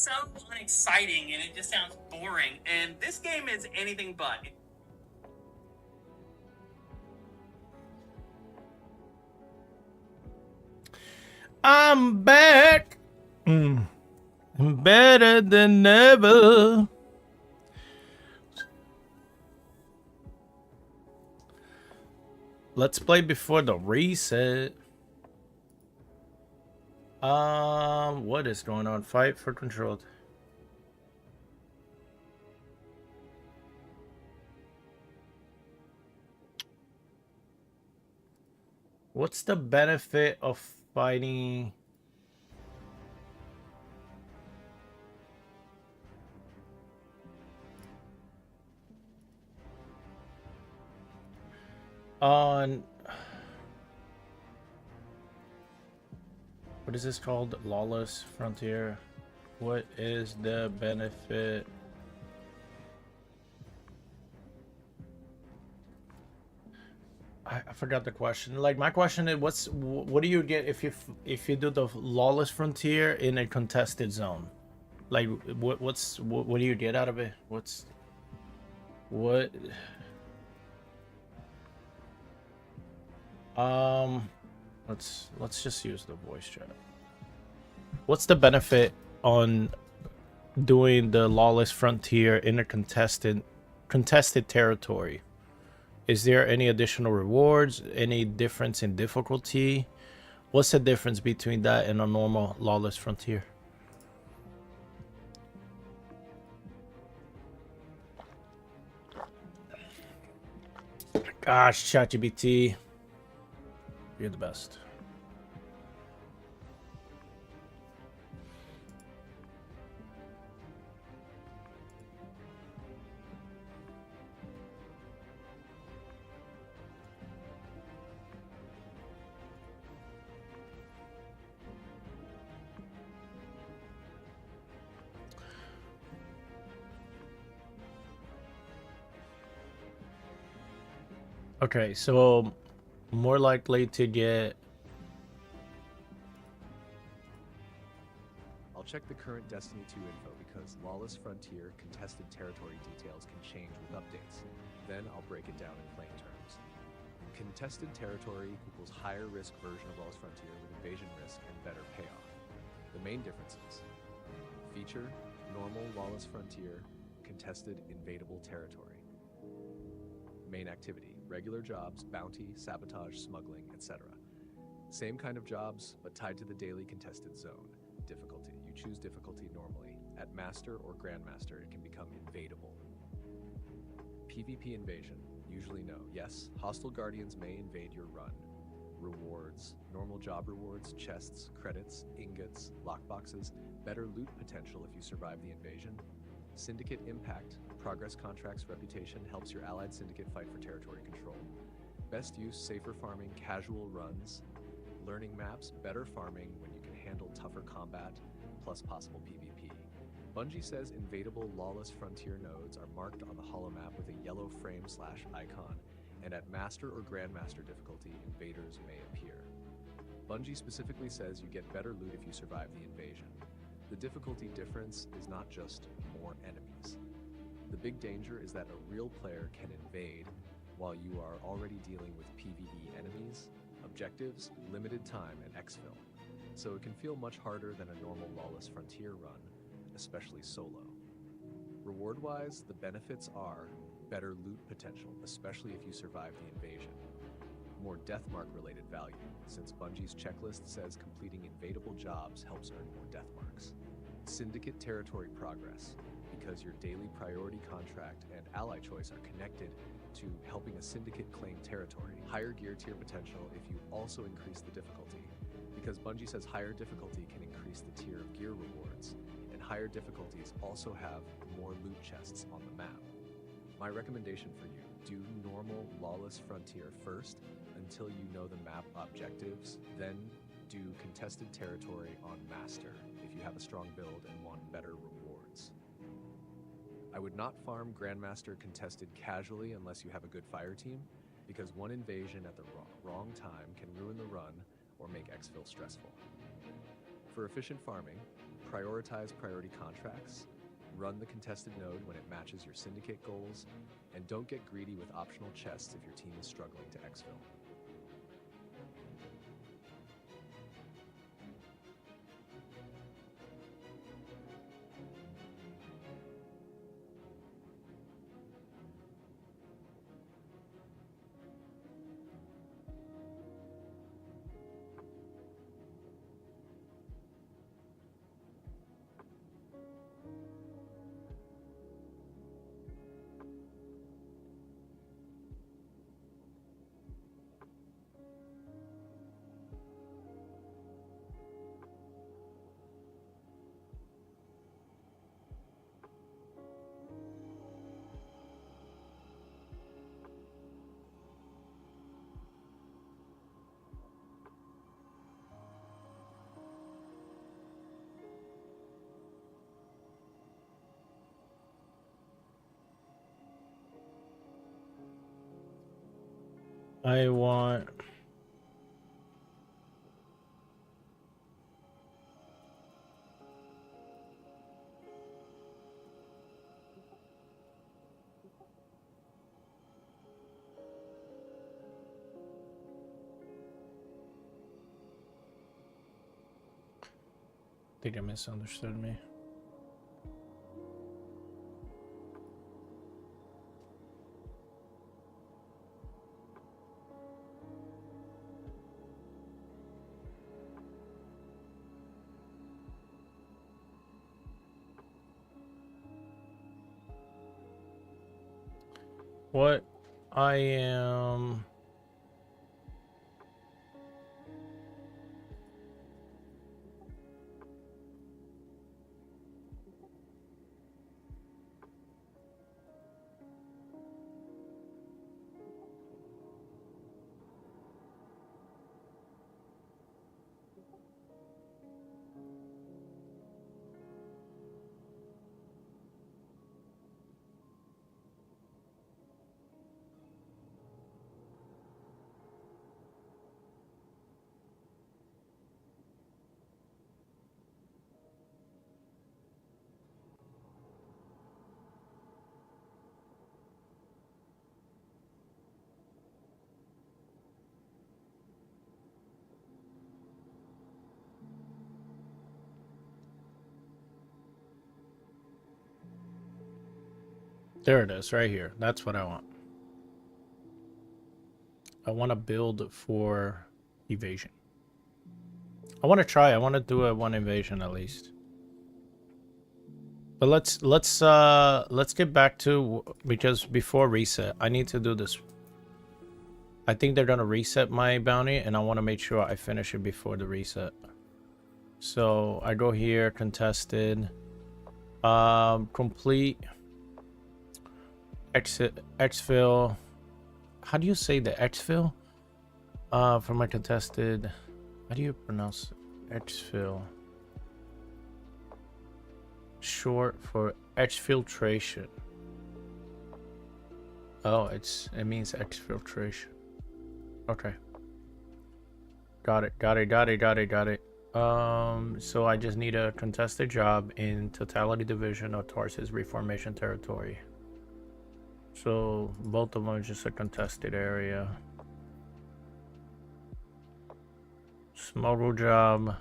so unexciting and it just sounds boring. And this game is anything but. I'm back. I'm better than ever. Let's play before the reset. What is going on? Fight for control. What's the benefit of fighting? On what is this called? Lawless Frontier. What is the benefit? I forgot the question. Like my question is, what do you get if you do the Lawless Frontier in a contested zone? Like what do you get out of it? What? Let's just use the voice chat. What's the benefit on doing the Lawless Frontier in a contested territory? Is there any additional rewards? Any difference in difficulty? What's the difference between that and a normal Lawless Frontier? Gosh, ChatGPT, you're the best. Okay, so more likely to get. I'll check the current Destiny 2 info because Lawless Frontier contested territory details can change with updates. Then I'll break it down in plain terms. Contested territory equals higher risk version of Lawless Frontier with invasion risk and better payoff. The main differences: feature, normal Lawless Frontier, contested invadable territory. Main activity, regular jobs, bounty, sabotage, smuggling, etc. Same kind of jobs, but tied to the daily contested zone. Difficulty, you choose difficulty normally. At Master or Grandmaster, it can become invadable. PvP invasion, usually no. Yes, hostile guardians may invade your run. Rewards, normal job rewards, chests, credits, ingots, lockboxes, better loot potential if you survive the invasion. Syndicate impact, progress contracts, reputation, helps your allied syndicate fight for territory control. Best use, safer farming, casual runs. Learning maps, better farming when you can handle tougher combat, plus possible PvP. Bungie says invadable Lawless Frontier nodes are marked on the holomap with a yellow frame/icon, and at Master or Grandmaster difficulty, invaders may appear. Bungie specifically says you get better loot if you survive the invasion. The difficulty difference is not just more enemies. The big danger is that a real player can invade while you are already dealing with PvE enemies, objectives, limited time, and exfil. So it can feel much harder than a normal Lawless Frontier run, especially solo. Reward-wise, the benefits are better loot potential, especially if you survive the invasion. More Deathmark-related value, since Bungie's checklist says completing invadable jobs helps earn more Deathmarks. Syndicate territory progress, because your daily priority contract and ally choice are connected to helping a syndicate claim territory. Higher gear tier potential if you also increase the difficulty, because Bungie says higher difficulty can increase the tier of gear rewards, and higher difficulties also have more loot chests on the map. My recommendation for you, do normal Lawless Frontier first until you know the map objectives, then do contested territory on Master if you have a strong build and want better rewards. I would not farm Grandmaster contested casually unless you have a good fire team, because one invasion at the wrong time can ruin the run or make exfil stressful. For efficient farming, Prioritize priority contracts, run the contested node when it matches your syndicate goals, and don't get greedy with optional chests if your team is struggling to exfil. I want... I think they misunderstood me. What I am... There it is, right here. That's what I want. I want to build for evasion. I want to try. I want to do a one invasion at least. But let's get back to, because before reset, I need to do this. I think they're gonna reset my bounty, and I want to make sure I finish it before the reset. So I go here, contested, complete, exfil. How do you say the exfil? For my contested, how do you pronounce exfil? Short for exfiltration. Oh, it means exfiltration. Okay. Got it. So I just need a contested job in Totality Division of Tarsus Reformation Territory. So both of them are just a contested area. Smuggle job.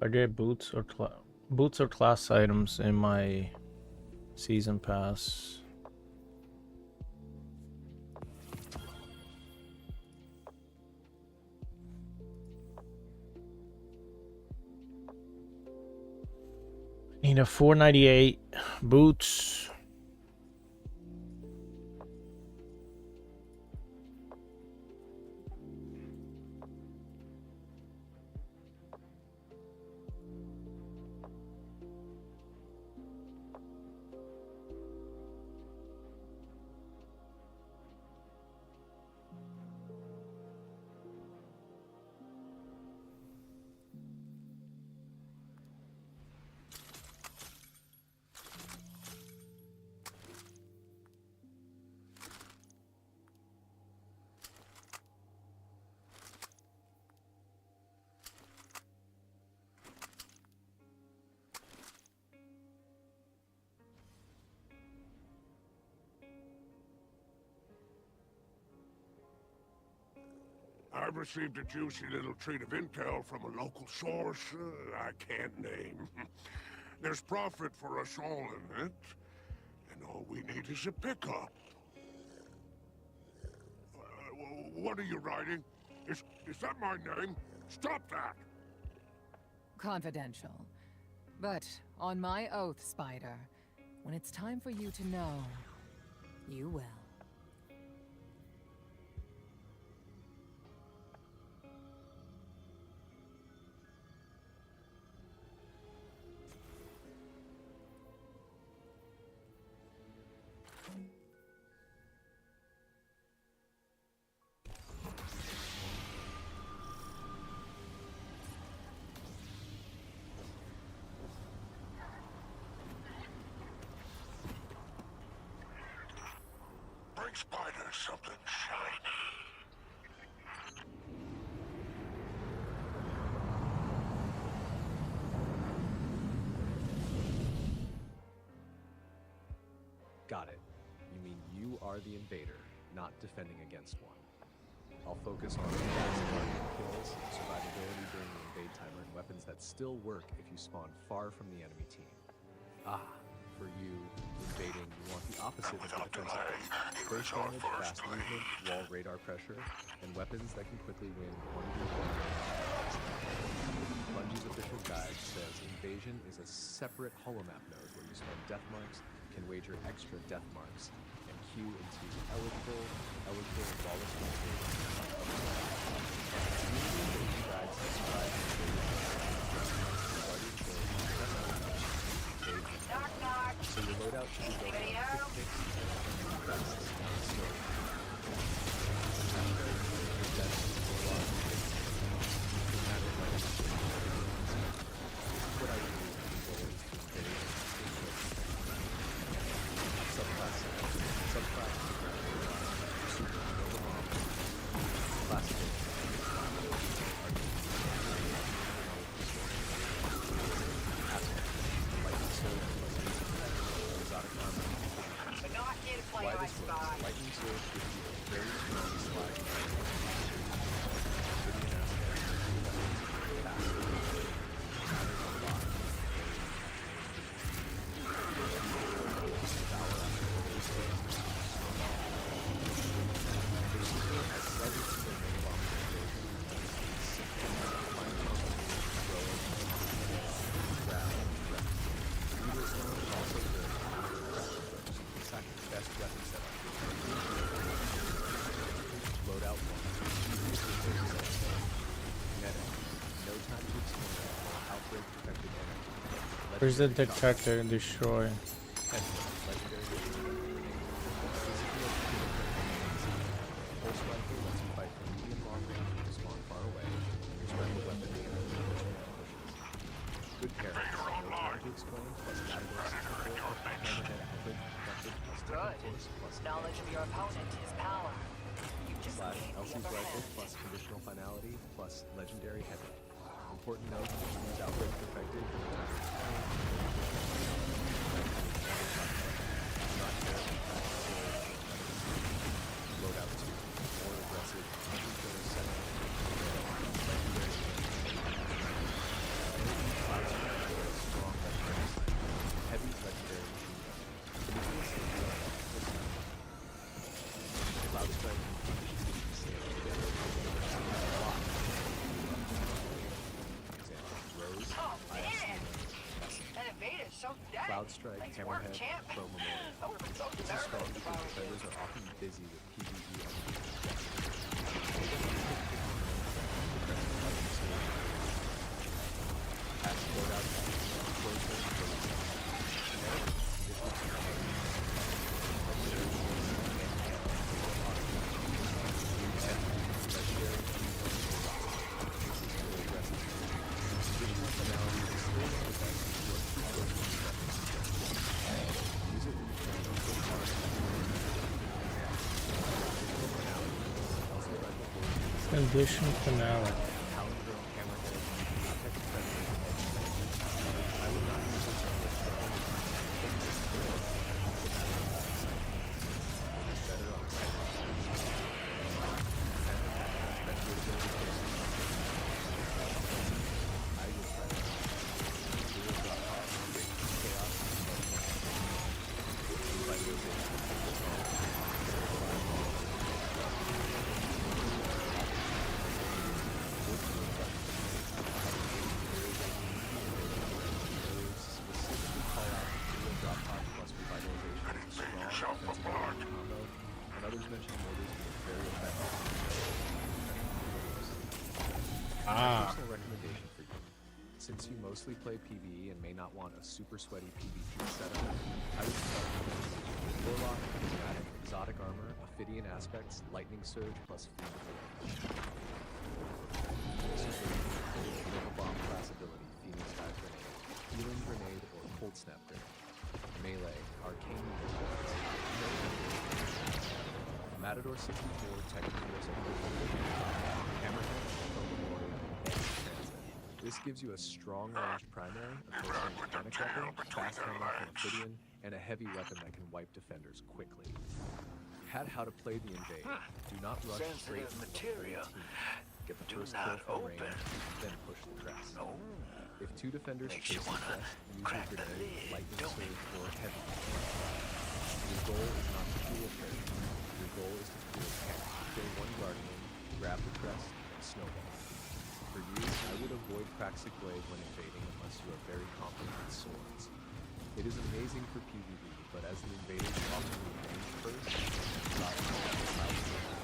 I get boots or class items in my season pass. Need a 498 boots. I've received a juicy little treat of intel from a local source I can't name. There's profit for us all in it, and all we need is a pickup. What are you writing? Is that my name? Stop that! Confidential. But on my oath, Spider, when it's time for you to know, you will. Bring Spider something shiny. Got it. You mean you are the invader, not defending against one. I'll focus on fast targeting kills, survivability during the invade timer, and weapons that still work if you spawn far from the enemy team. For you, invading, you want the opposite of the defensive. First damage, fast movement, wall radar pressure, and weapons that can quickly win 1v1. Bungie's official guide says invasion is a separate holomap node where you spend death marks, can wager extra death marks, and queue into eligible, lawless invasion. Invasion guides describe Knock, knock. so your loadout should be built Anybody on home? quick hits, vests, and story. That's a lot of things. No matter what I would do to people is to invade subclass, classical, But not here to play why I this works. spy. Lightning Sword gives you a very strong slide. Obsidian aspect, fast, matters a lot. Best weapon setup. Loadout 1. Medic. No time to explain. Outbreak protected energy. Where's the detector and destroy? Pulse rifle lets you fight from medium long range to spawn far away. Your special weapon good parents. No time to explain plus database support. Hammerhead outbreak protected plus Good. force plus Knowledge of your opponent is power. You just slash need the Elsie's upper rifle hand. plus conditional finality plus legendary heavy. Important note, use outbreak perfected. Not fair. Loadout 2. More aggressive. Legendary setup. Legendary strong legendary sniper. Heavy legendary machine gun. Cloud strike. Rose, Oh, man. IS, That invader's so dead. Cloud Strike, Thanks for work, Hammerhead, champ. Pro Memorial. I would've been so This is nervous strong if I because was you. defenders are often busy with PvE Past loadout, Condition finale. Ah. My personal recommendation for you, since you mostly play PvE and may not want a super sweaty PvP setup, I would start with Warlock, Dramatic, Exotic Armor, Ophidian Aspects, Lightning Surge, plus Fiend. Super Bomb class ability, Phoenix Dive Grenade, Healing Grenade, or Cold Snap Grenade. Melee, Arcane Needle, Matador 64, Technical Force, Hammerhead, Memorial, and Transit. This gives you a strong range primary, a close range mechanic weapon, fast hammer from Ophidian, and a heavy weapon that can wipe defenders quickly. Had how to play the invade. Do not rush straight into material. Get the first kill from range, then push the crest. If two defenders chase the crest, use your grenade, lightning surge, or heavy. Your goal is not to duel parry. Your goal is to duel tank. Kill one guardian, grab the crest, and snowball. For you, I would avoid Praxic Blade when invading unless you are very confident with swords. It is amazing for PvP, but as the invaders often move range first, exotic allows you to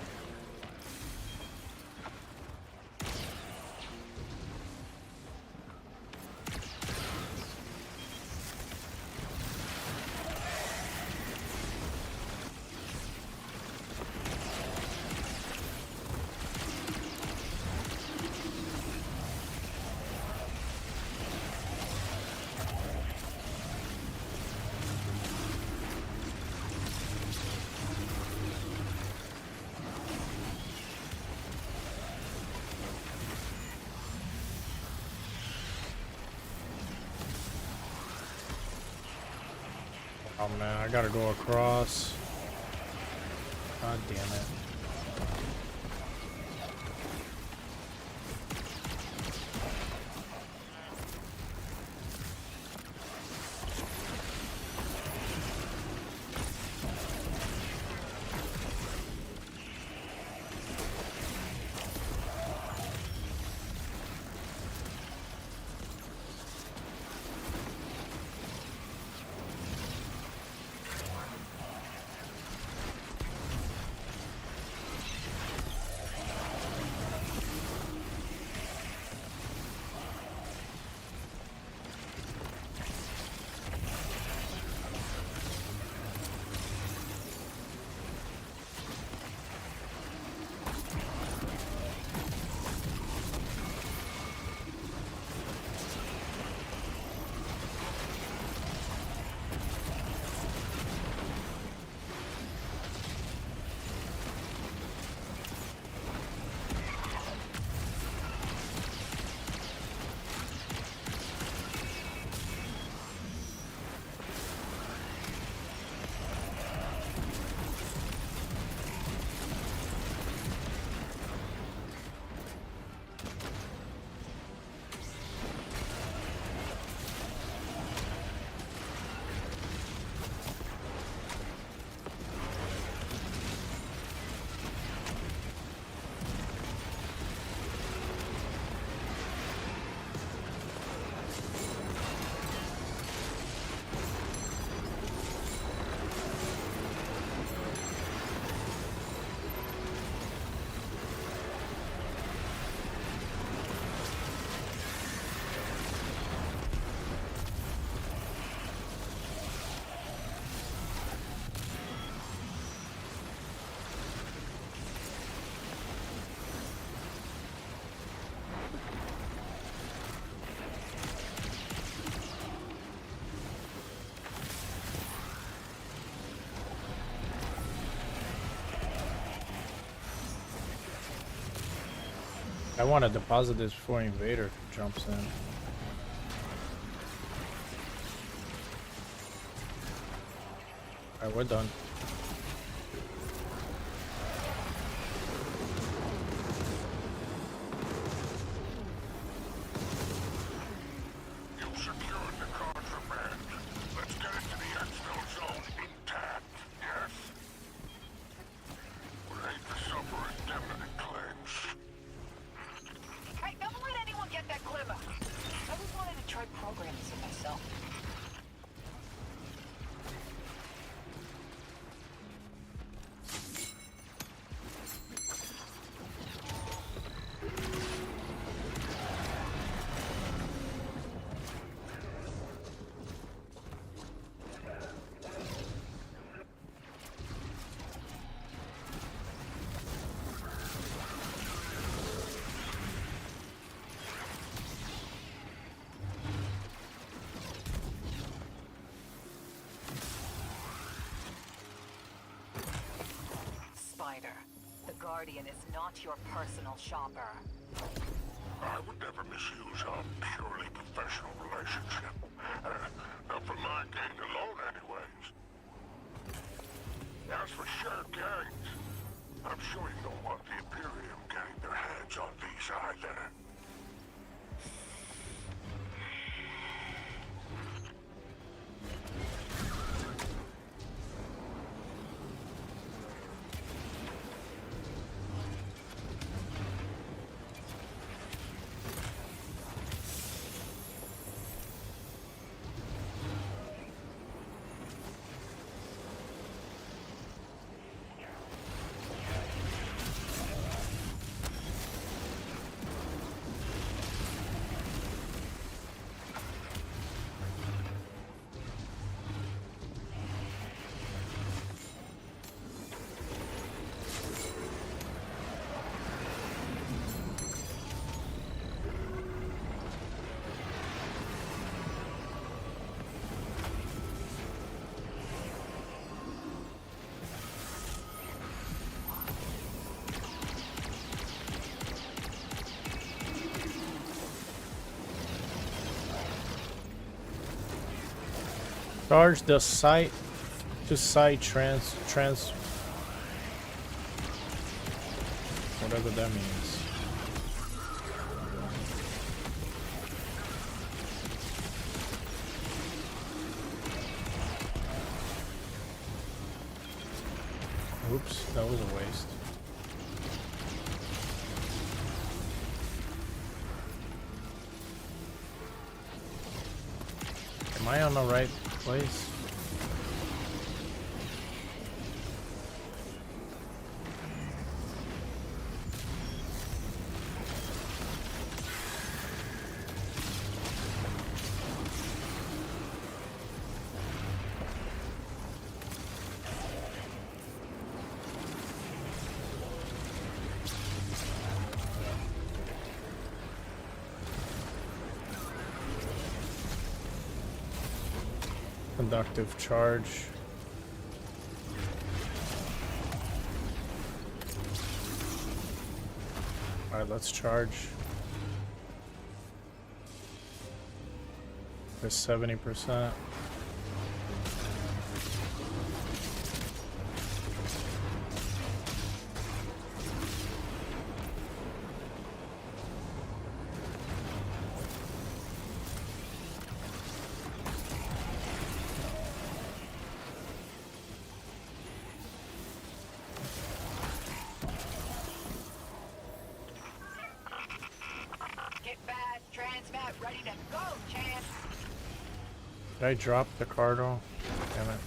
Oh man, I gotta go across. God damn it. I want to deposit this before Invader jumps in. Alright, we're done. You secured the contraband. Let's get it to the exfil zone intact, yes? We'll aid the supper indemnity claims. Hey, don't let anyone get that glimmer. I always wanted to try programming it myself. Guardian is not your personal shopper. I would never misuse our purely professional relationship. Not for my gain alone, anyways. As for shared gangs, I'm sure you don't want the Imperium getting their hands on these either. Charge the site to site trans whatever that means. Oops, that was a waste. Am I on the right place? Conductive charge. Alright, let's charge. There's 70%. Ready to go, champ. Did I drop the cardinal? Damn it.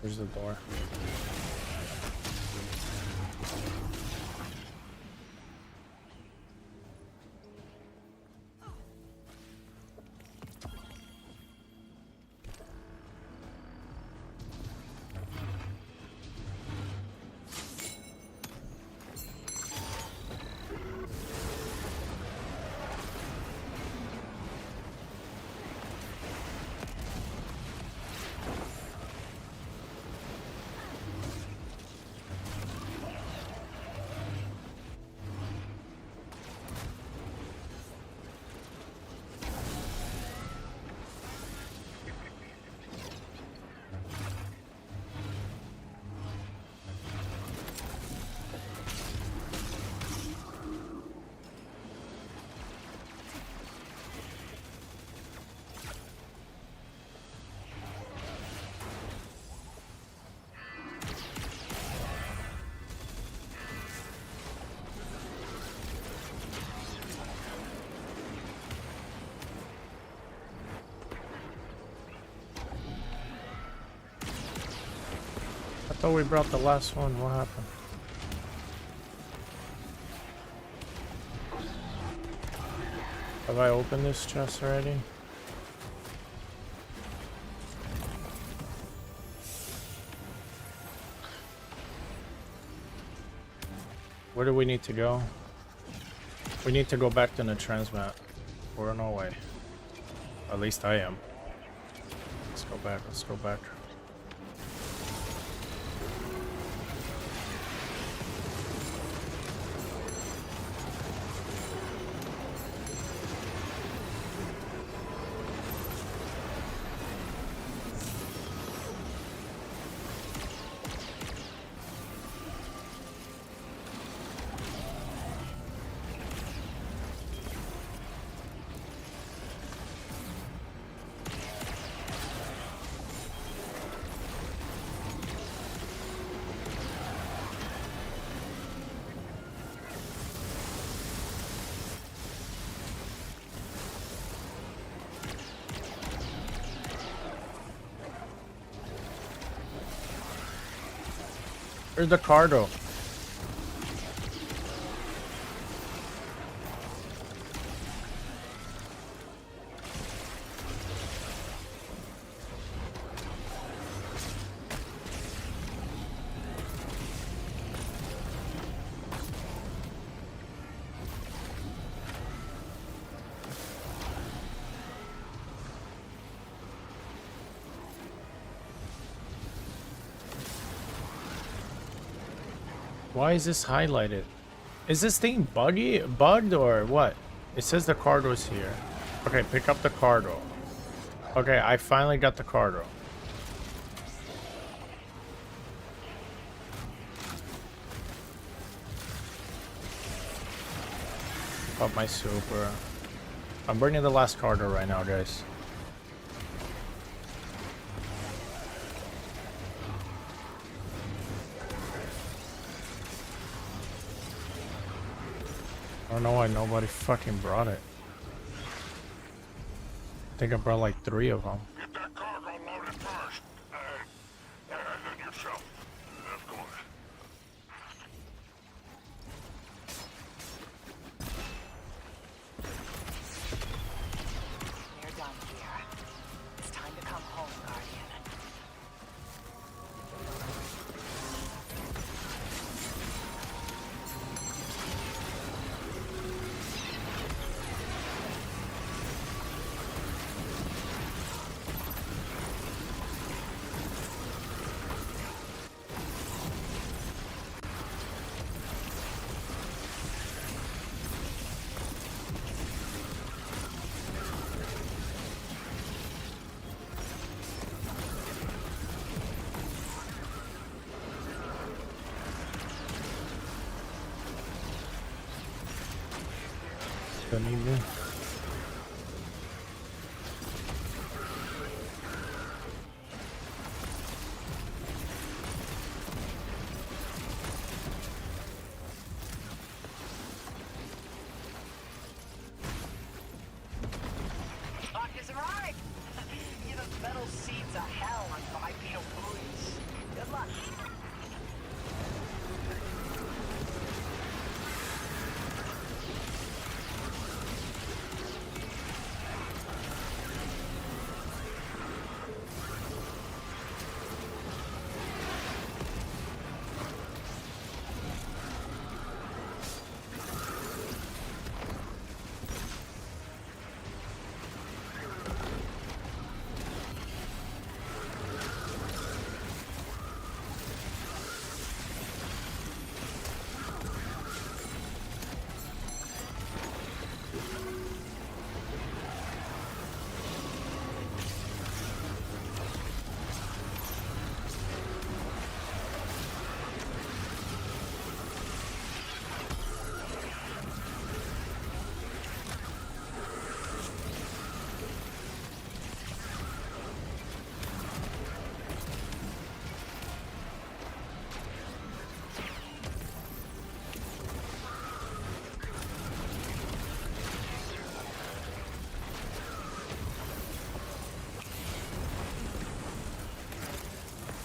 There's the door. I thought we brought the last one. What happened? Have I opened this chest already? Where do we need to go? We need to go back to the transmat. We're on our way. At least I am. Let's go back, let's go back. Where's the cargo? Why is this highlighted? Is this thing bugged or what? It says the cargo's here. Okay, pick up the cargo. Okay, I finally got the cargo. Pop my super. I'm bringing the last cargo right now, guys. I don't know why nobody fucking brought it. I think I brought like 3 of them. Get that cargo loaded first. And then yourself. Of course. You're done here. It's time to come home, Guardian. Don't need me. Luck is right. Give those metal seeds a hell on bipedal buoys. Good luck.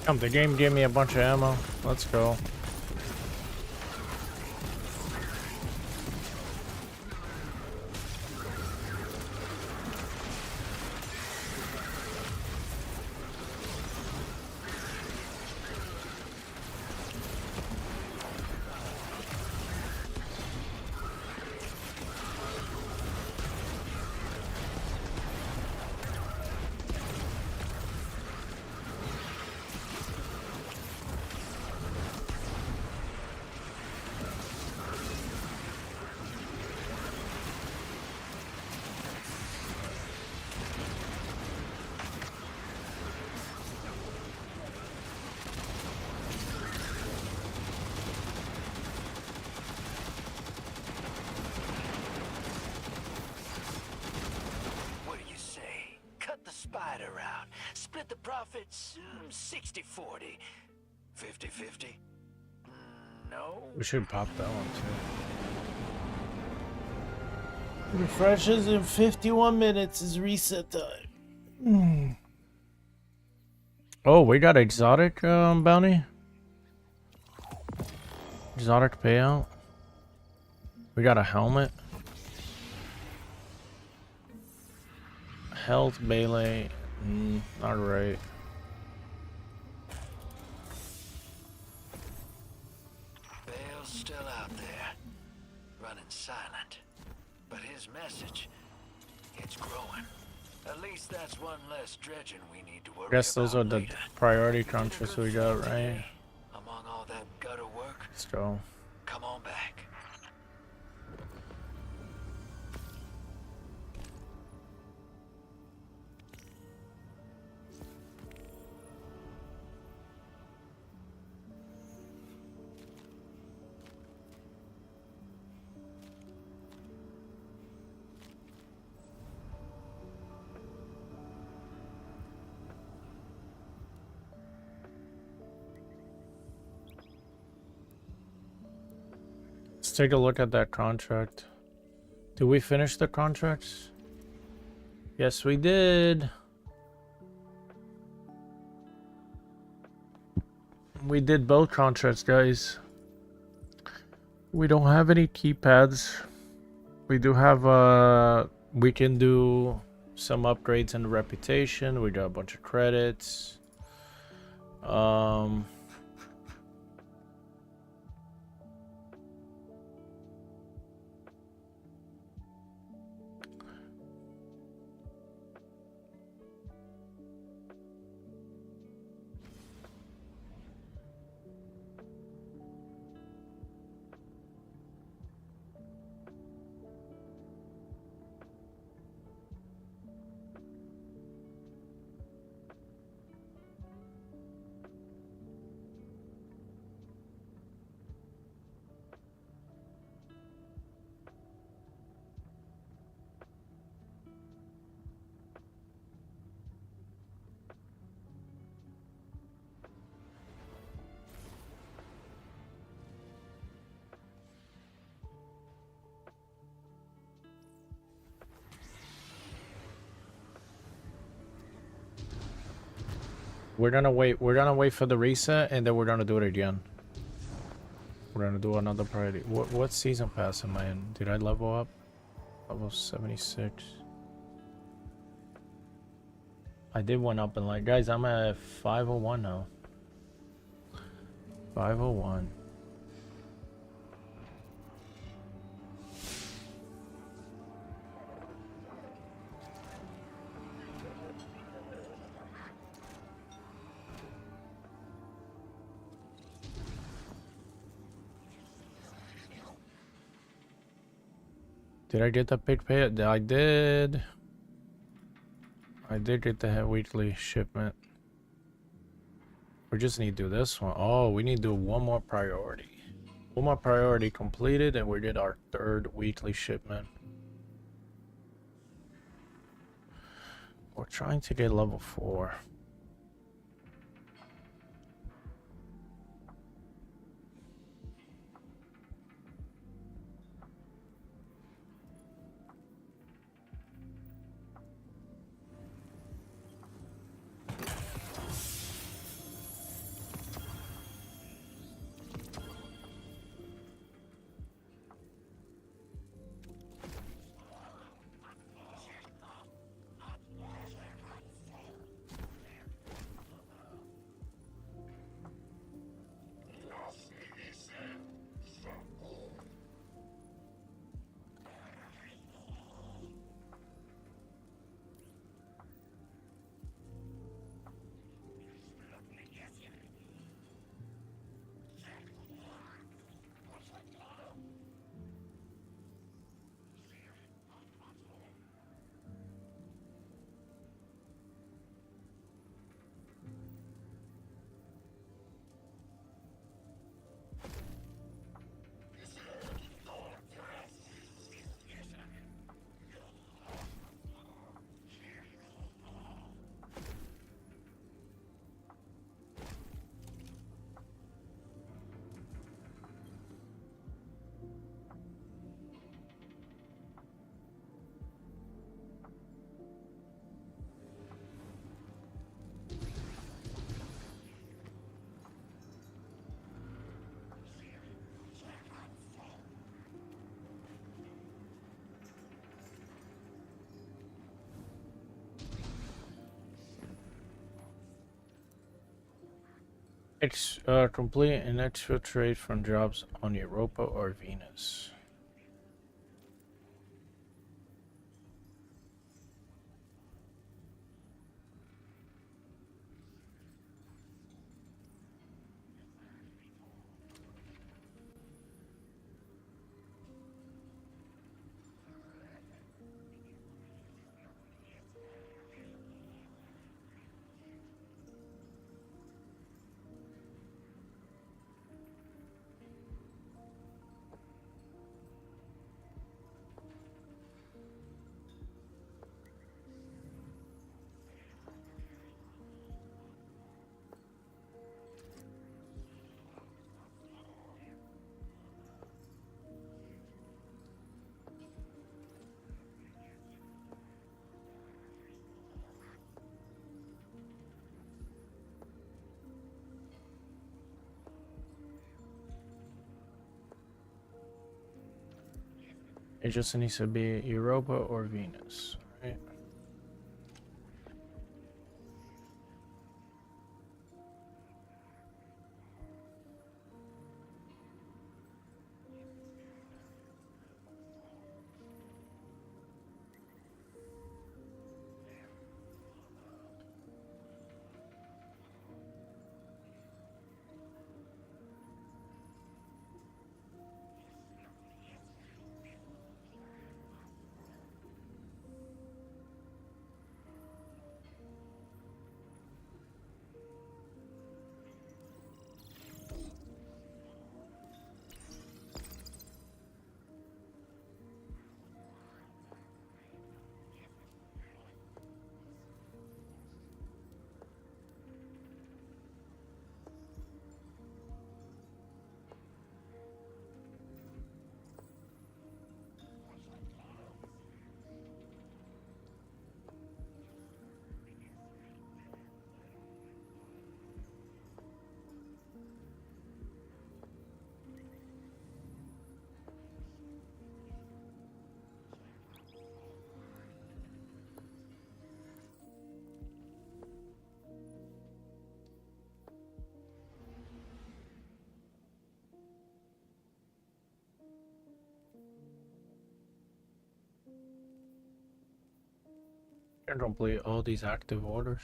Come, the game gave me a bunch of ammo. Let's go. spider out. Split the profits 60-40. 50-50. No. We should pop that one too. Refreshes in 51 minutes is reset time. Oh, we got exotic bounty. Exotic payout. We got a helmet. Health melee. Not right. Bale's still out there, running silent. But his message, it's growing. At least that's one less dredging we need to worry about. I guess those are the later. priority contracts we got, right? Among all that gutter work, Let's go. come on back. Let's take a look at that contract. Did we finish the contracts? Yes, we did. We did both contracts, guys. We don't have any keypads. We do have we can do some upgrades in reputation. We got a bunch of credits. We're gonna wait for the reset, and then we're gonna do it again. We're gonna do another priority. What season pass am I in? Did I level up? Level 76. I did one up in like, guys, I'm at 501 now. 501. Did I get the big pay? I did. I did get the weekly shipment. We just need to do this one. Oh, we need to do one more priority. One more priority completed, and we did our third weekly shipment. We're trying to get level 4. Complete and exfiltrate from jobs on Europa or Venus. It just needs to be Europa or Venus, right? Can complete all these active orders.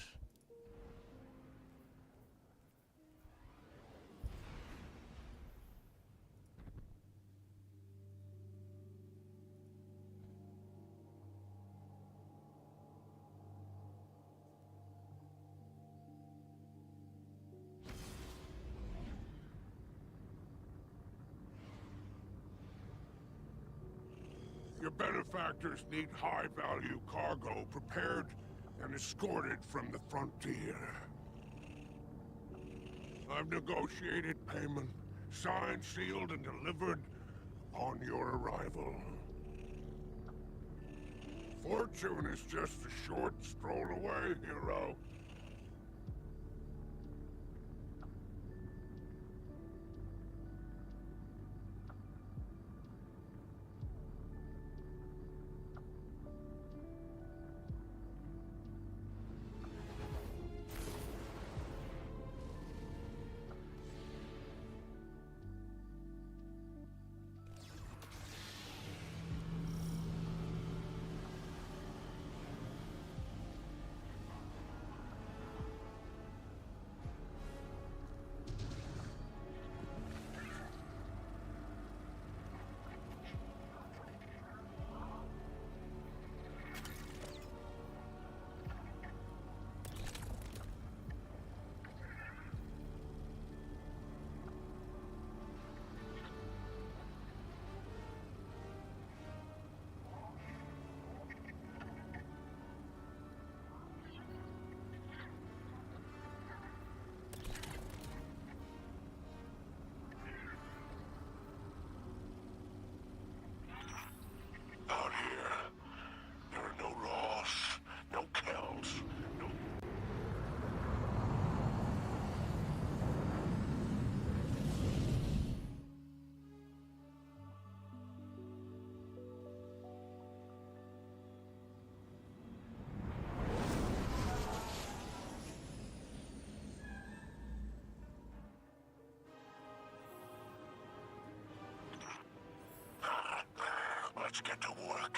Your benefactors need high-value cargo prepared and escorted from the frontier. I've negotiated payment, signed, sealed, and delivered upon your arrival. Fortune is just a short stroll away, hero. Let's get to work.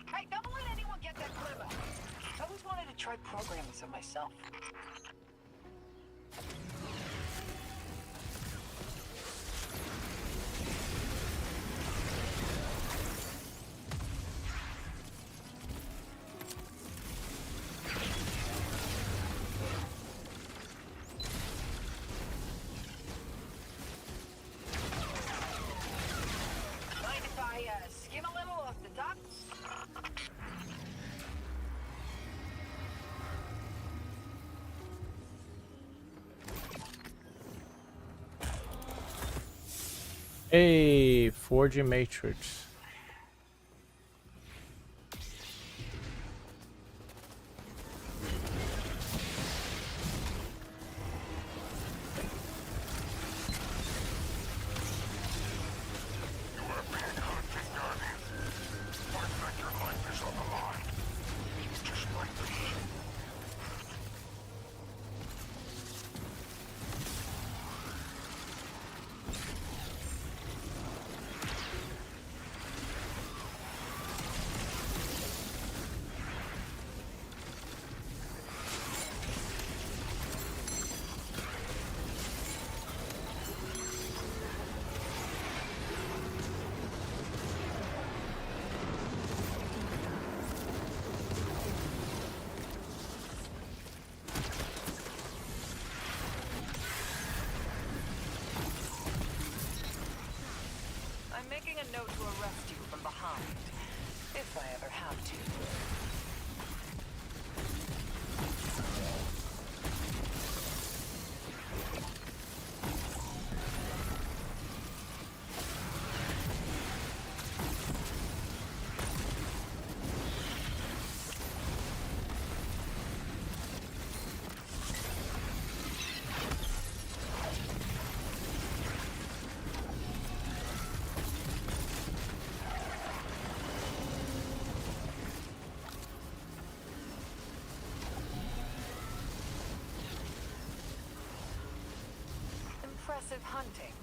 Hey, don't let anyone get that glimmer. I always wanted to try programming some myself. Mind if I skim a little off the top? Hey, forging matrix. I'm making a note to arrest you from behind, if I ever have to. Impressive hunting.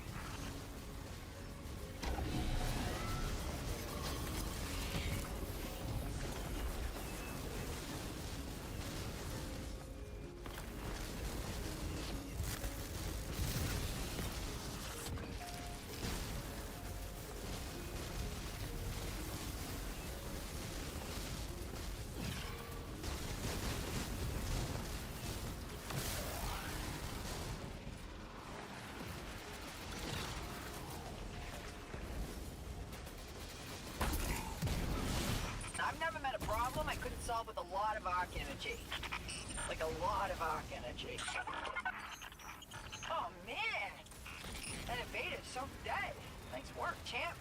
I've never met a problem I couldn't solve with a lot of arc energy. Like a lot of arc energy. Oh man! That invader's so dead. Nice work, champ.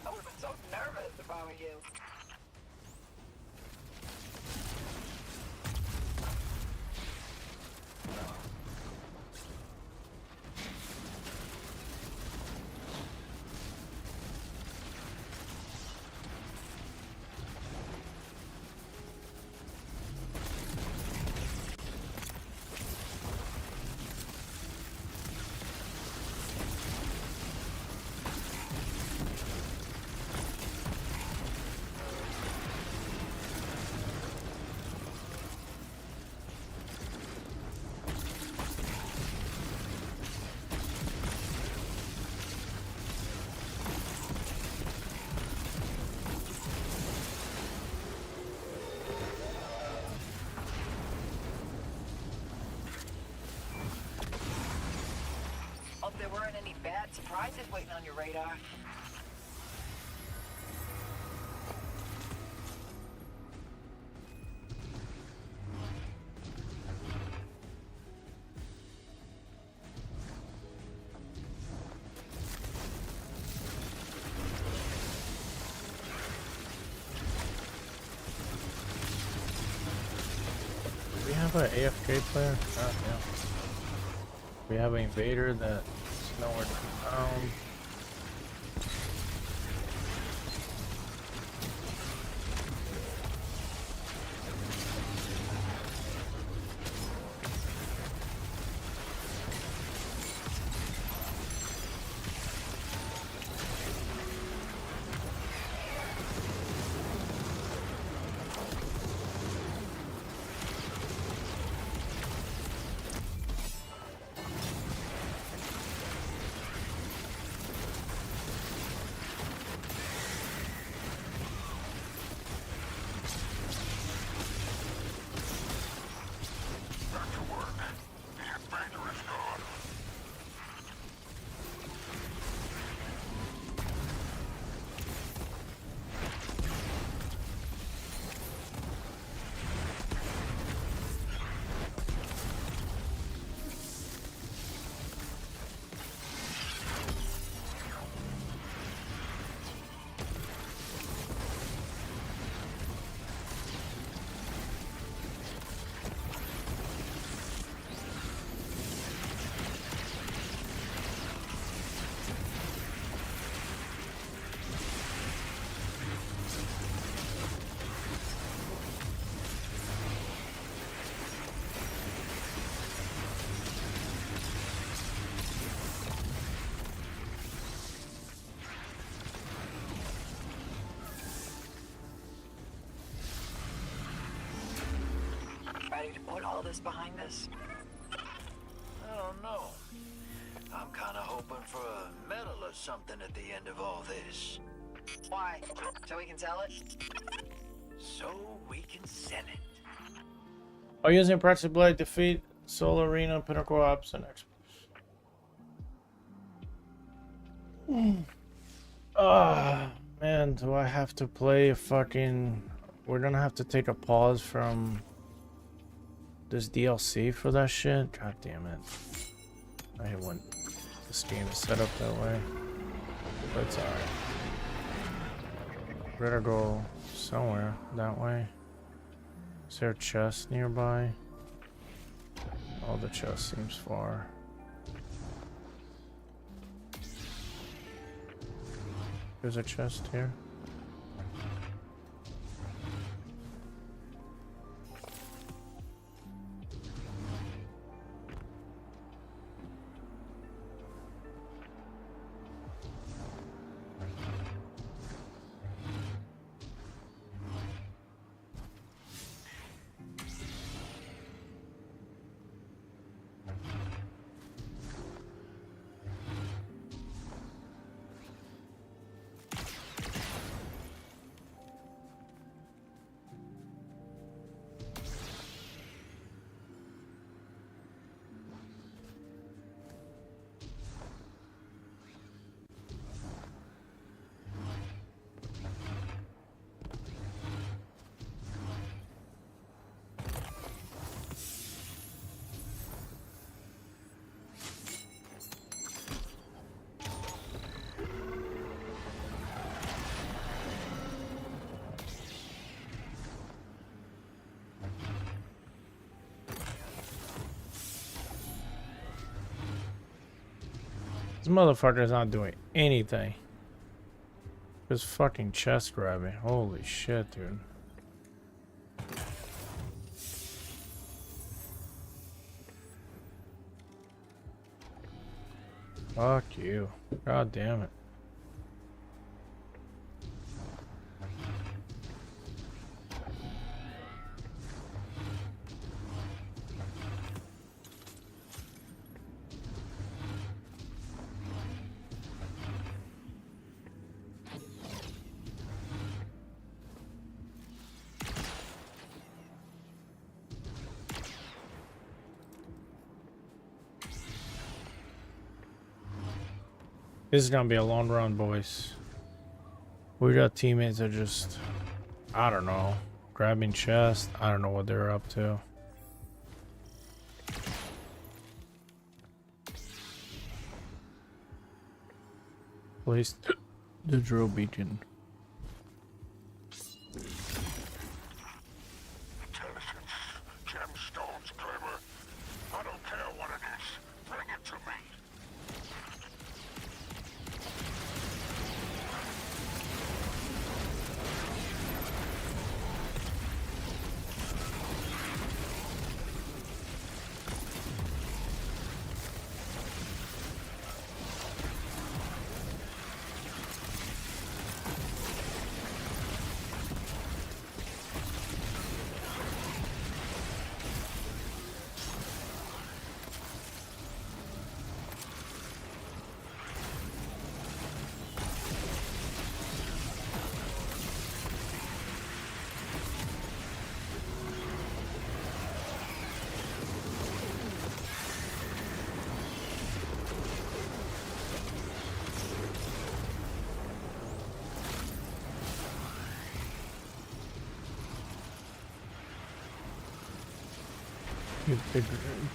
I would've been so nervous if I were you. Hope there weren't any bad surprises waiting on your radar. What, AFK player? God damn. We have an invader that's nowhere to be found. Back to work. The invader is gone. Ready to put all this behind us? I don't know. I'm kind of hoping for a medal or something at the end of all this. Why? So we can sell it? So we can sell it. By using Praxis Blade, defeat Soul Arena, Pinnacle Ops, and Experts. Ah, man, do I have to play a fucking... We're gonna have to take a pause from this DLC for that shit? God damn it. I hate when this game is set up that way. But it's alright. We're gonna go somewhere that way. Is there a chest nearby? Oh, the chest seems far. There's a chest here. This motherfucker's not doing anything. Just fucking chest grabbing. Holy shit, dude. Fuck you. God damn it. This is gonna be a long run, boys. We got teammates that just, I don't know, grabbing chest. I don't know what they're up to. Place the drill beacon. Intelligence. Gemstones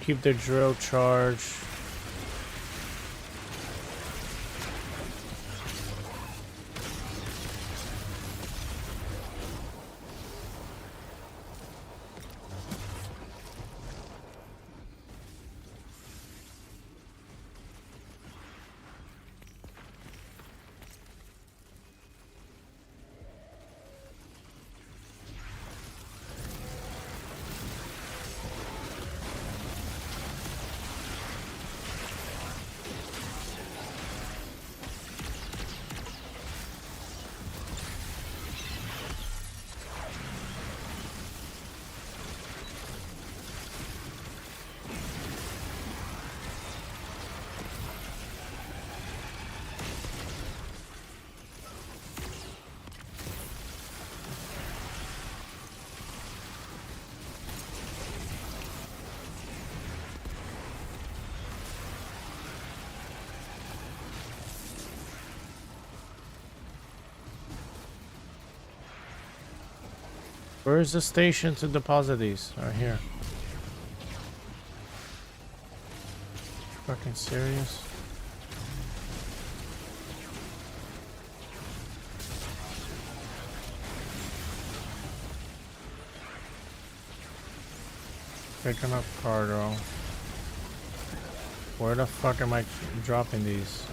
Keep the drill charged. Where is the station to deposit these? Right here. Fucking serious? Picking up cargo. Where the fuck am I dropping these?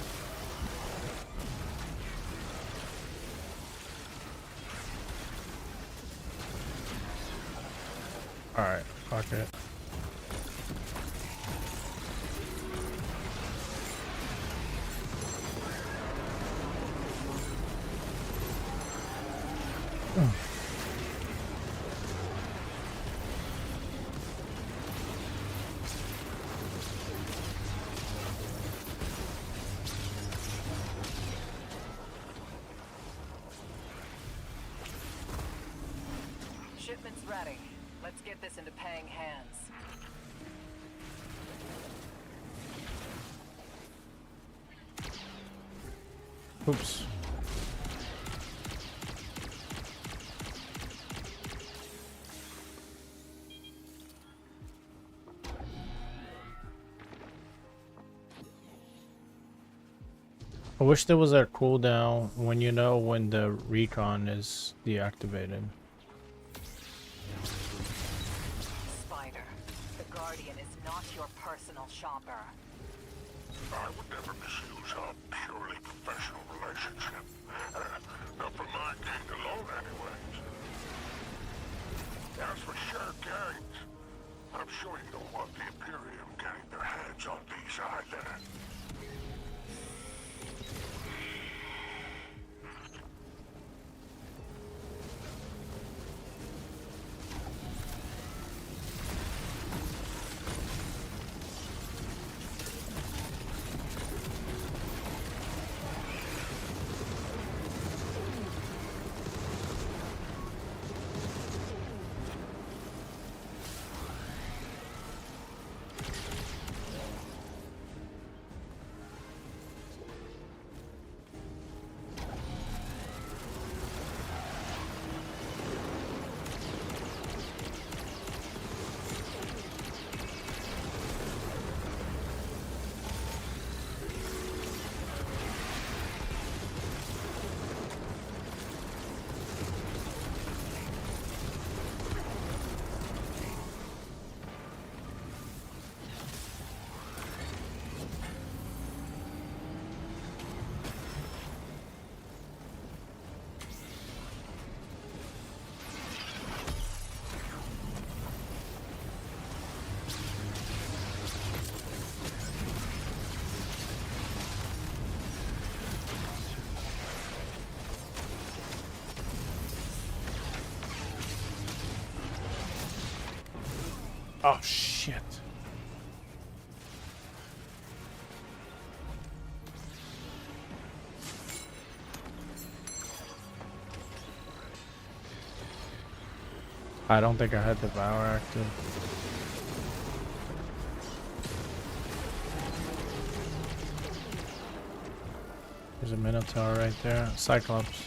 Alright, fuck it. Shipment's ready. Let's get this into paying hands. Oops. I wish there was a cooldown when you know when the recon is deactivated. Spider, the Guardian is not your personal shopper. I would never misuse our purely professional relationship. Not for my gang alone, anyways. As for shared gangs, I'm sure you don't want the Imperium getting their hands on these either. Oh shit. I don't think I had the Devour active. There's a Minotaur right there. Cyclops.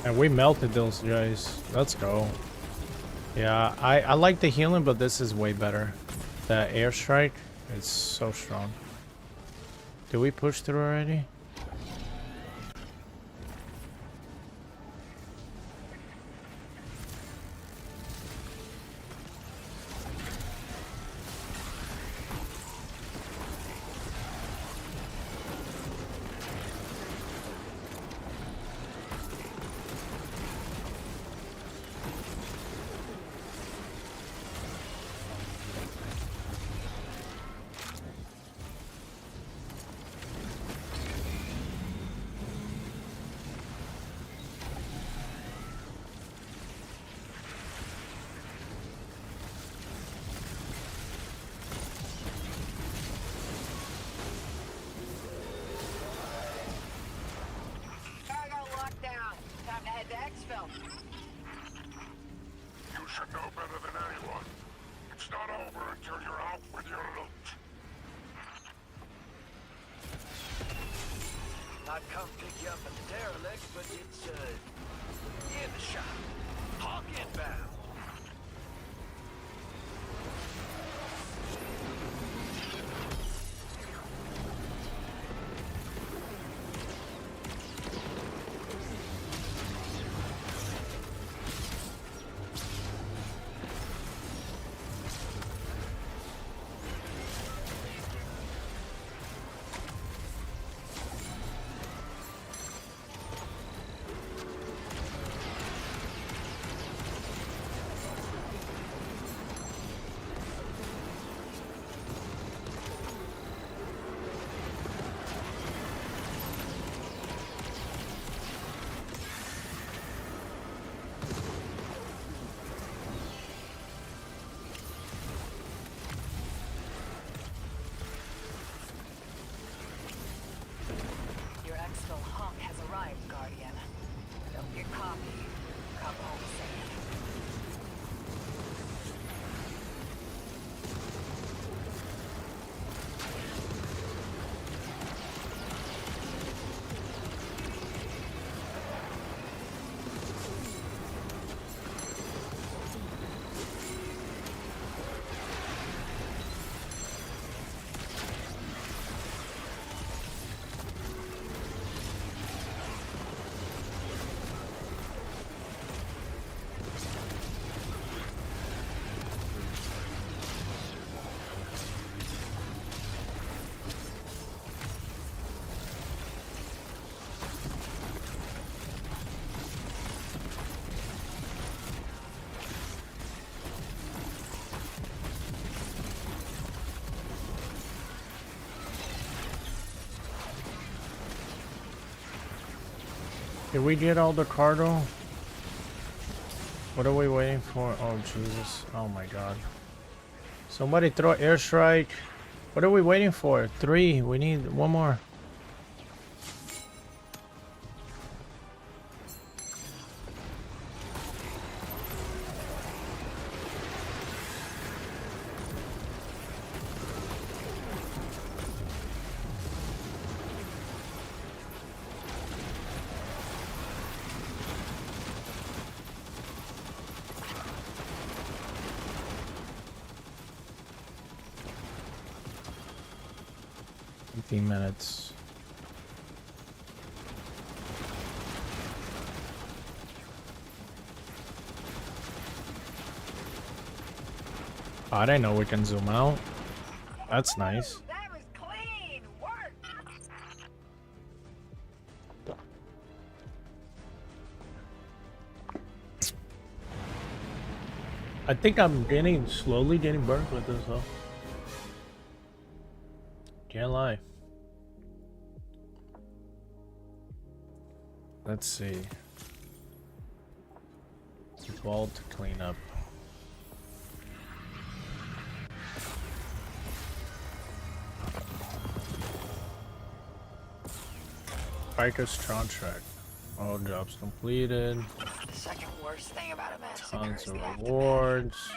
And we melted those guys. Let's go. Yeah, I like the healing, but this is way better. The airstrike is so strong. Did we push through already? Cargo locked down. Time to head to Exfil. You should know better than anyone. It's not over until you're out with your loot. I'd come pick you up at the derelict, but it's, in the shop. Hawk inbound. Your Exfil Hawk has arrived, Guardian. Don't get cocky. Come home safe. Did we get all the cargo? What are we waiting for? Oh, Jesus. Oh, my God. Somebody throw airstrike. What are we waiting for? 3. We need one more. Minutes. Oh, I didn't know we can zoom out. That's nice. That was clean work. I think I'm slowly getting burnt with this though. Can't lie. Let's see. Vault cleanup. Biker's contract. All jobs completed. The second worst thing about a massacre Tons is of the aftermath. rewards.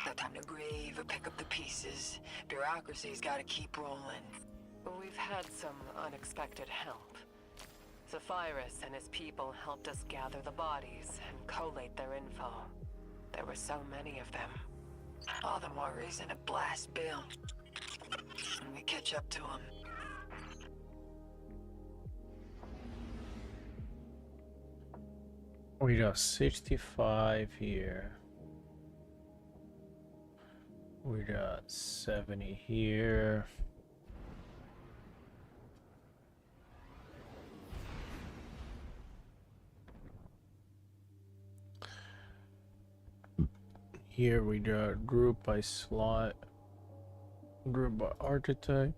No time to grieve or pick up the pieces. Bureaucracy's gotta keep rolling. We've had some unexpected help. Sapphirus and his people helped us gather the bodies and collate their info. There were so many of them. All the more reason to blast Bill. When we catch up to him. We got 65 here. We got 70 here. Here we got group by slot, group by archetype.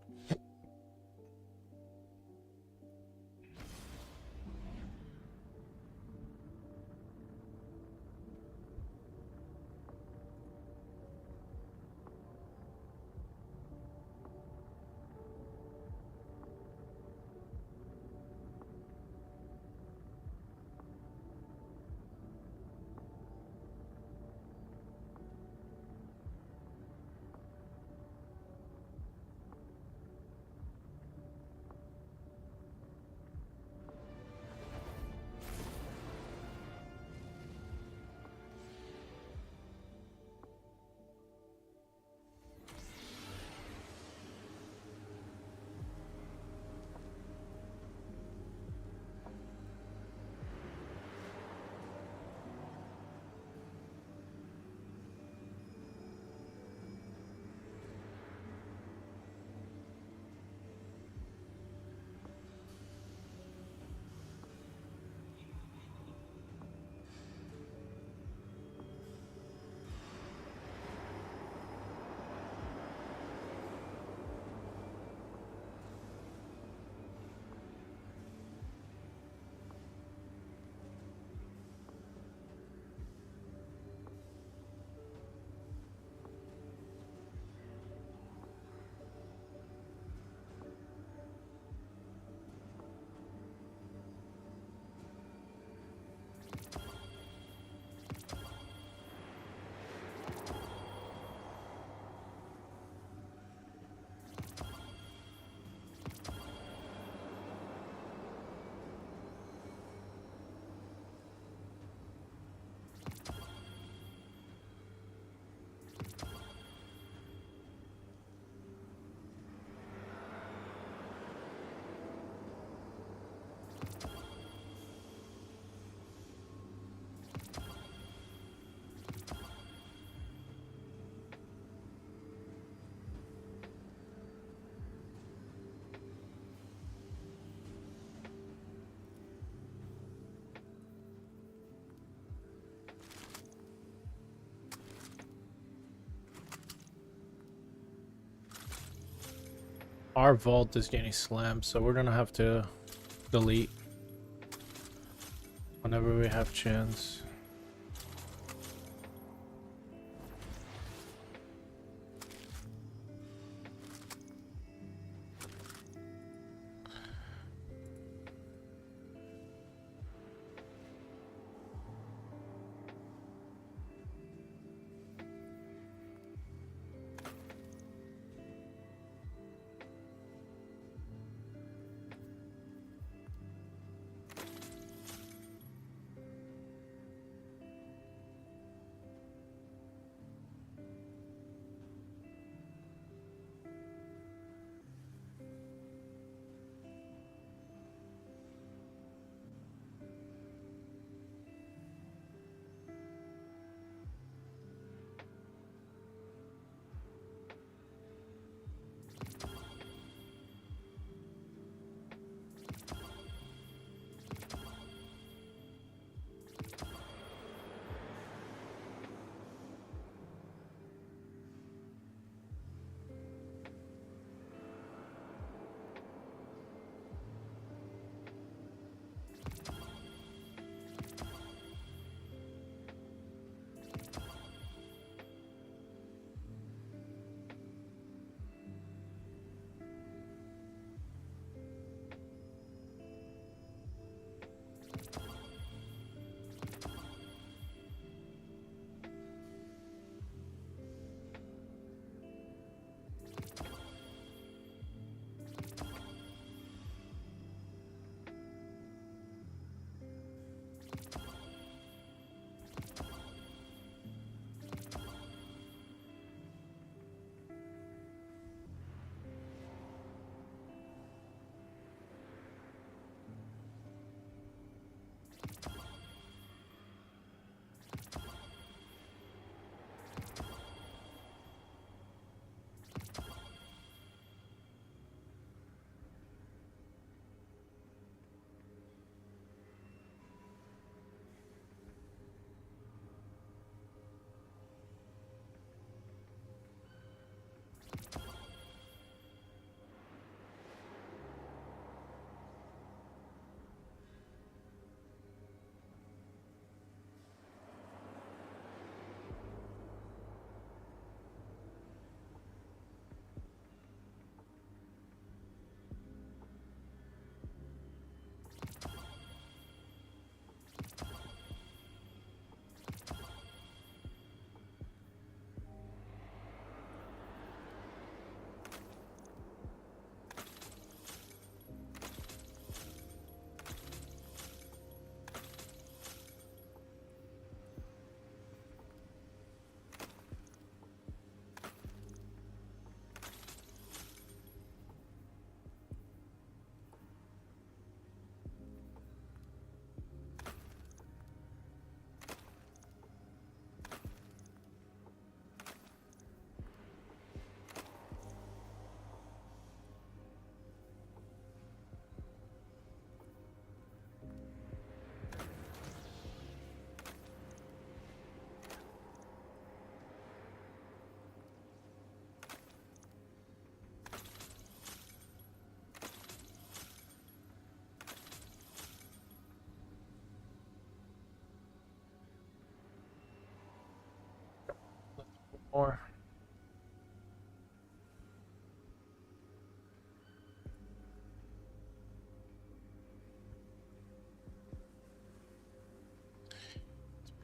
Our vault is getting slammed, so we're gonna have to delete whenever we have chance.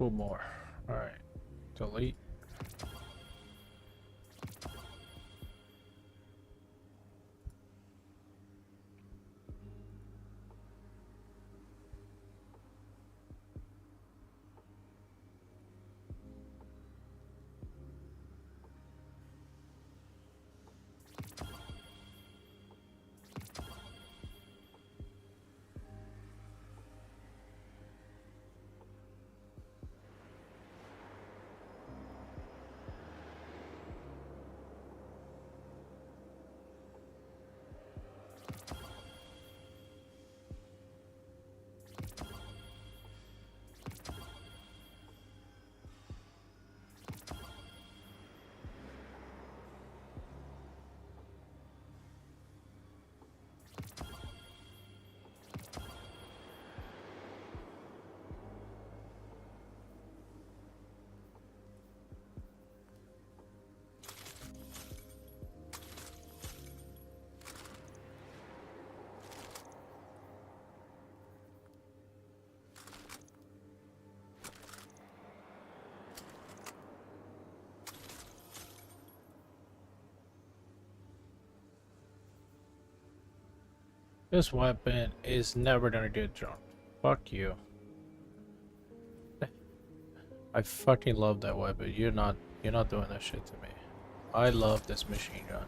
couple more. All right. Delete. This weapon is never gonna get drunk. Fuck you. I fucking love that weapon. You're not doing that shit to me. I love this machine gun.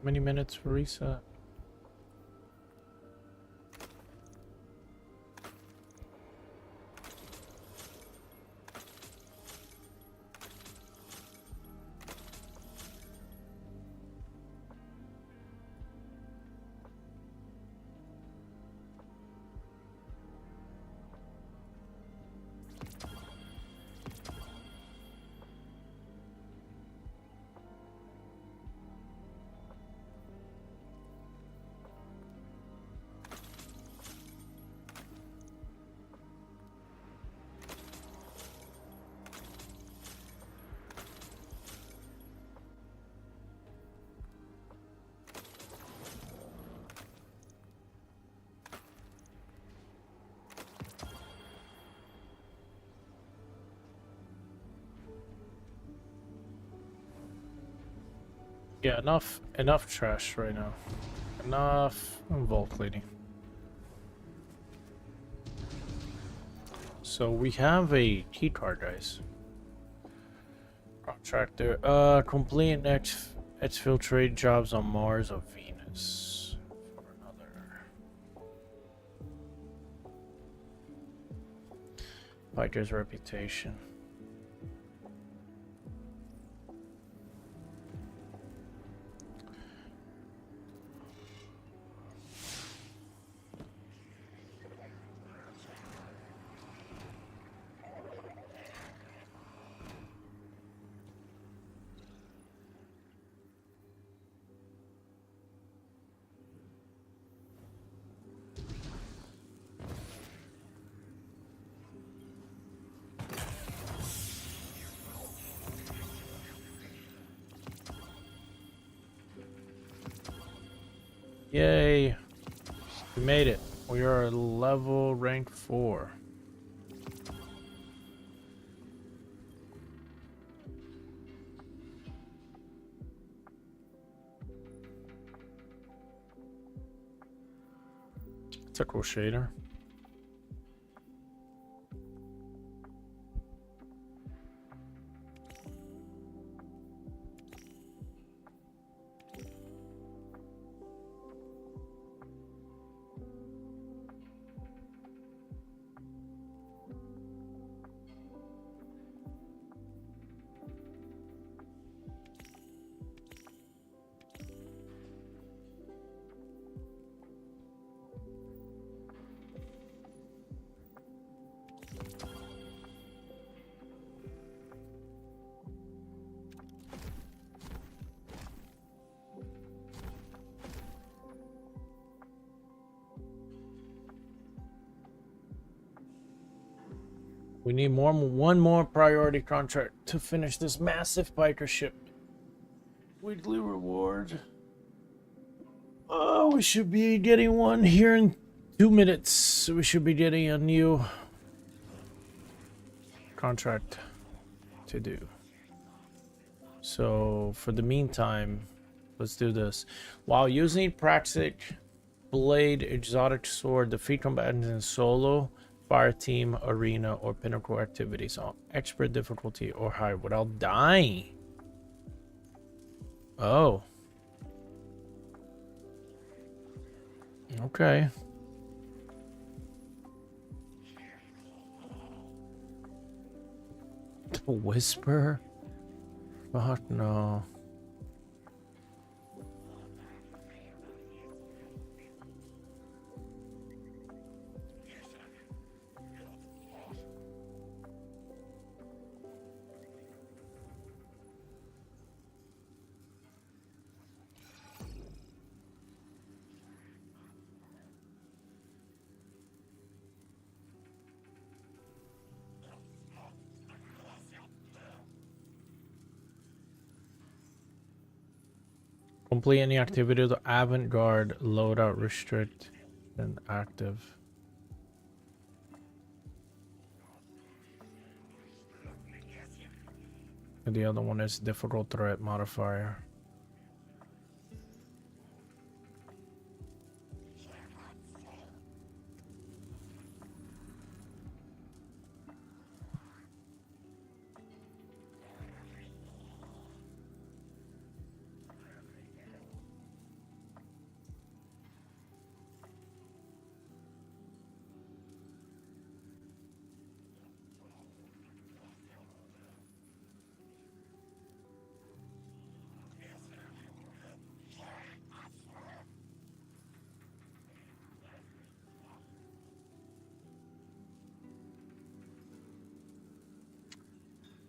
Many minutes for reset? Yeah, enough trash right now. Enough vault cleaning. So we have a key card, guys. Contractor. Complete next exfiltrate jobs on Mars or Venus. For another. Biker's reputation. Yay! We made it. We are level rank 4. It's a cool shader. We need one more priority contract to finish this massive biker ship. Weekly reward. Oh, we should be getting one here in 2 minutes. We should be getting a new contract to do. So for the meantime, let's do this. While using Praxic Blade Exotic Sword, defeat combatants in solo, fire team, arena, or pinnacle activities on expert difficulty or higher without dying. Oh. Okay. The Whisper? Fuck no. Complete any activity with avant-garde loadout restrict and active. And the other one is difficult threat modifier.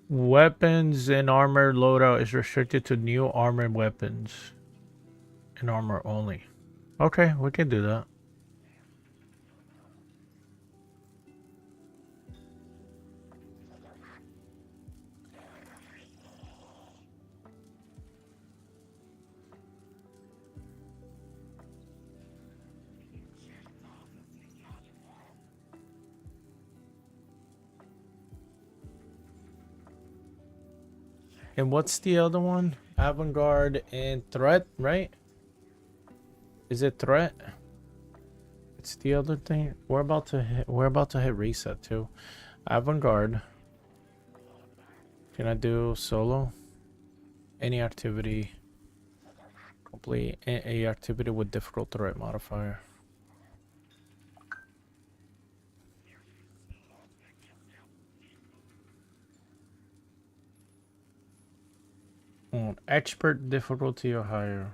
Weapons and armor loadout is restricted to new armored weapons and armor only. Okay, we can do that. And what's the other one? Avant-garde and threat, right? Is it threat? It's the other thing. We're about to hit reset too. Avant-garde. Can I do solo? Any activity. Complete a activity with difficult threat modifier. Expert difficulty or higher.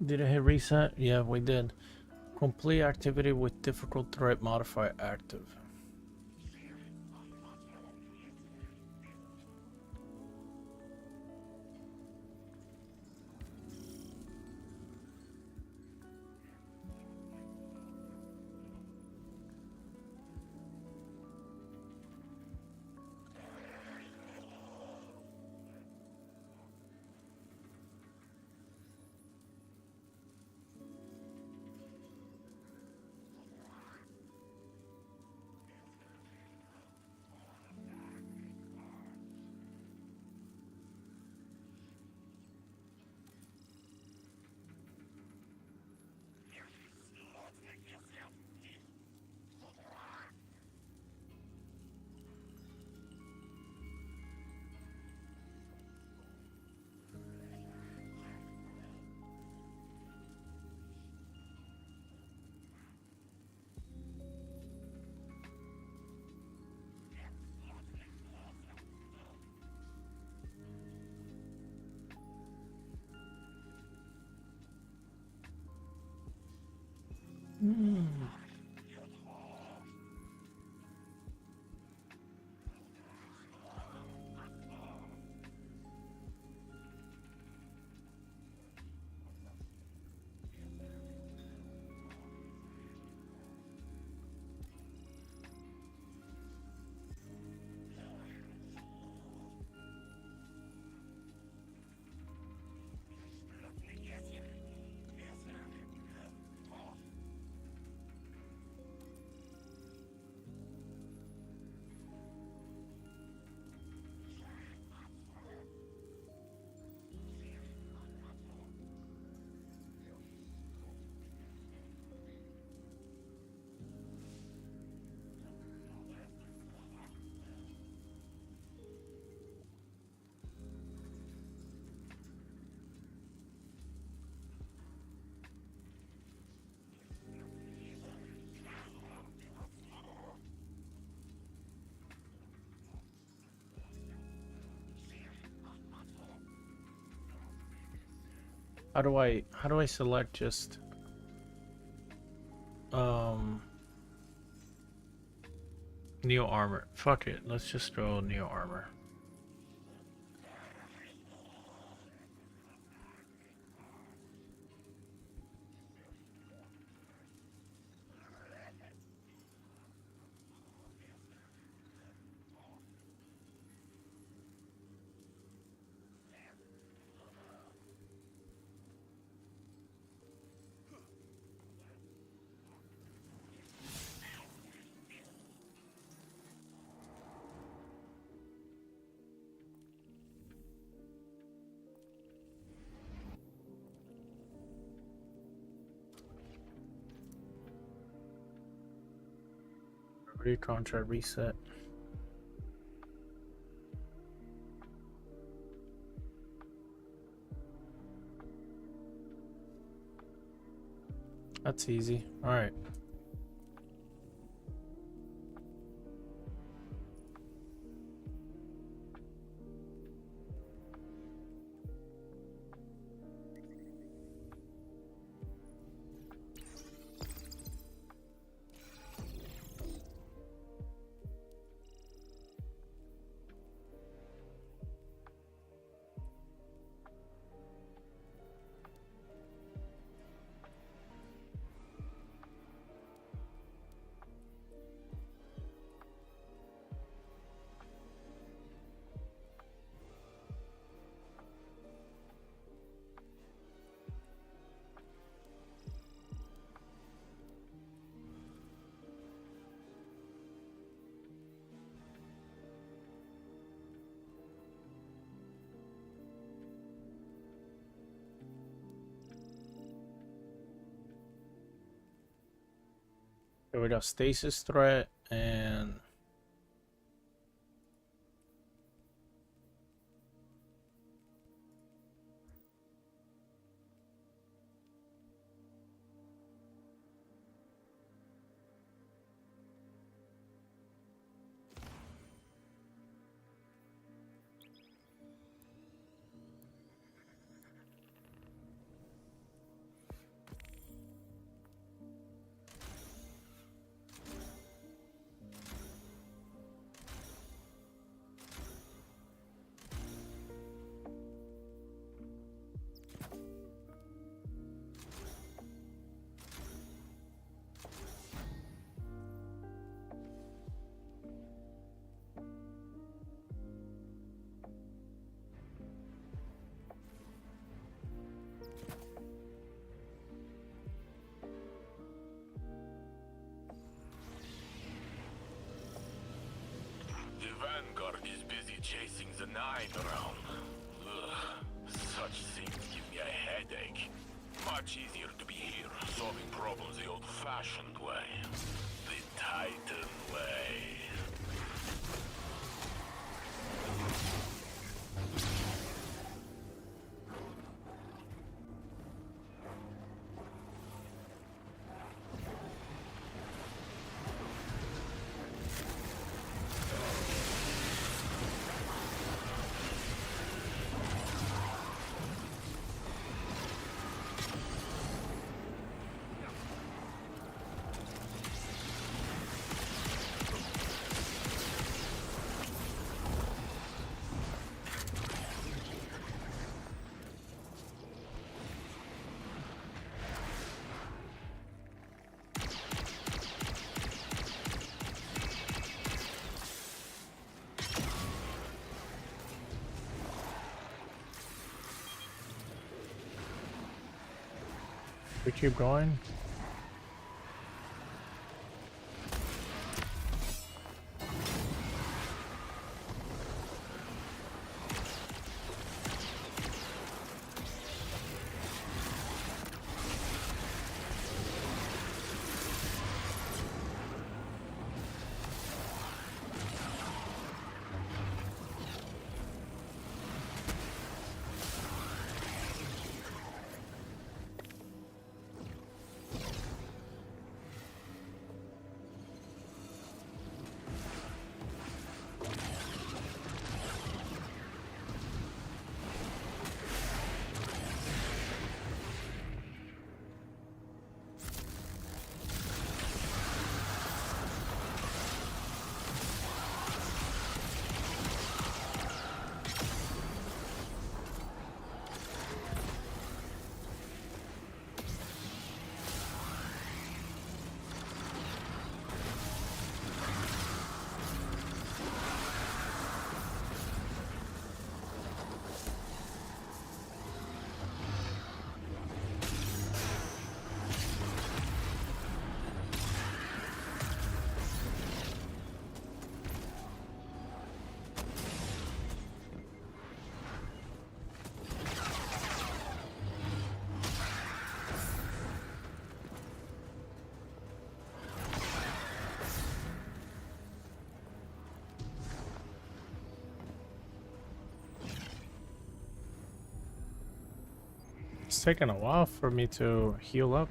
Did it hit reset? Yeah, we did. Complete activity with difficult threat modifier active. How do I select just Neo armor? Fuck it, let's just throw Neo armor. Free contract reset. That's easy. All right. Here we got stasis threat and The Vanguard is busy chasing the Nine around. Ugh, such things give me a headache. Much easier to be here, solving problems the old-fashioned way. The Titan way. we keep going. It's taking a while for me to heal up.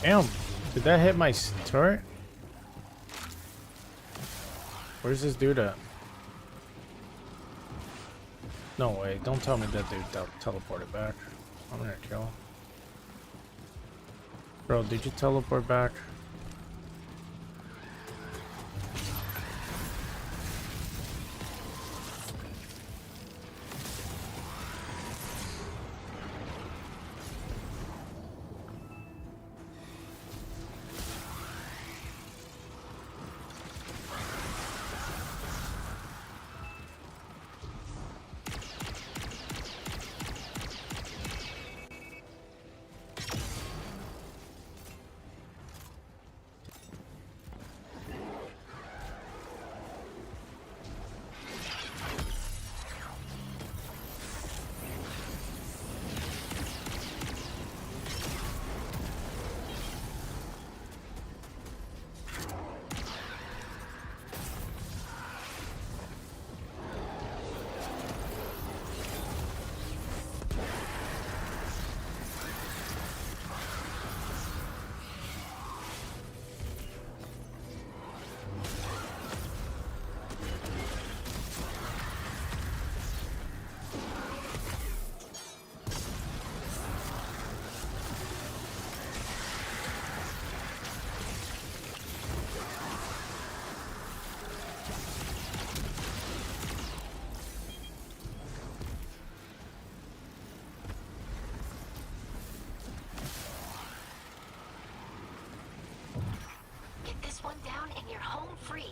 Damn, did that hit my turret? Where's this dude at? No way, don't tell me that dude teleported back. I'm gonna kill him. Bro, did you teleport back? Get this one down and you're home free.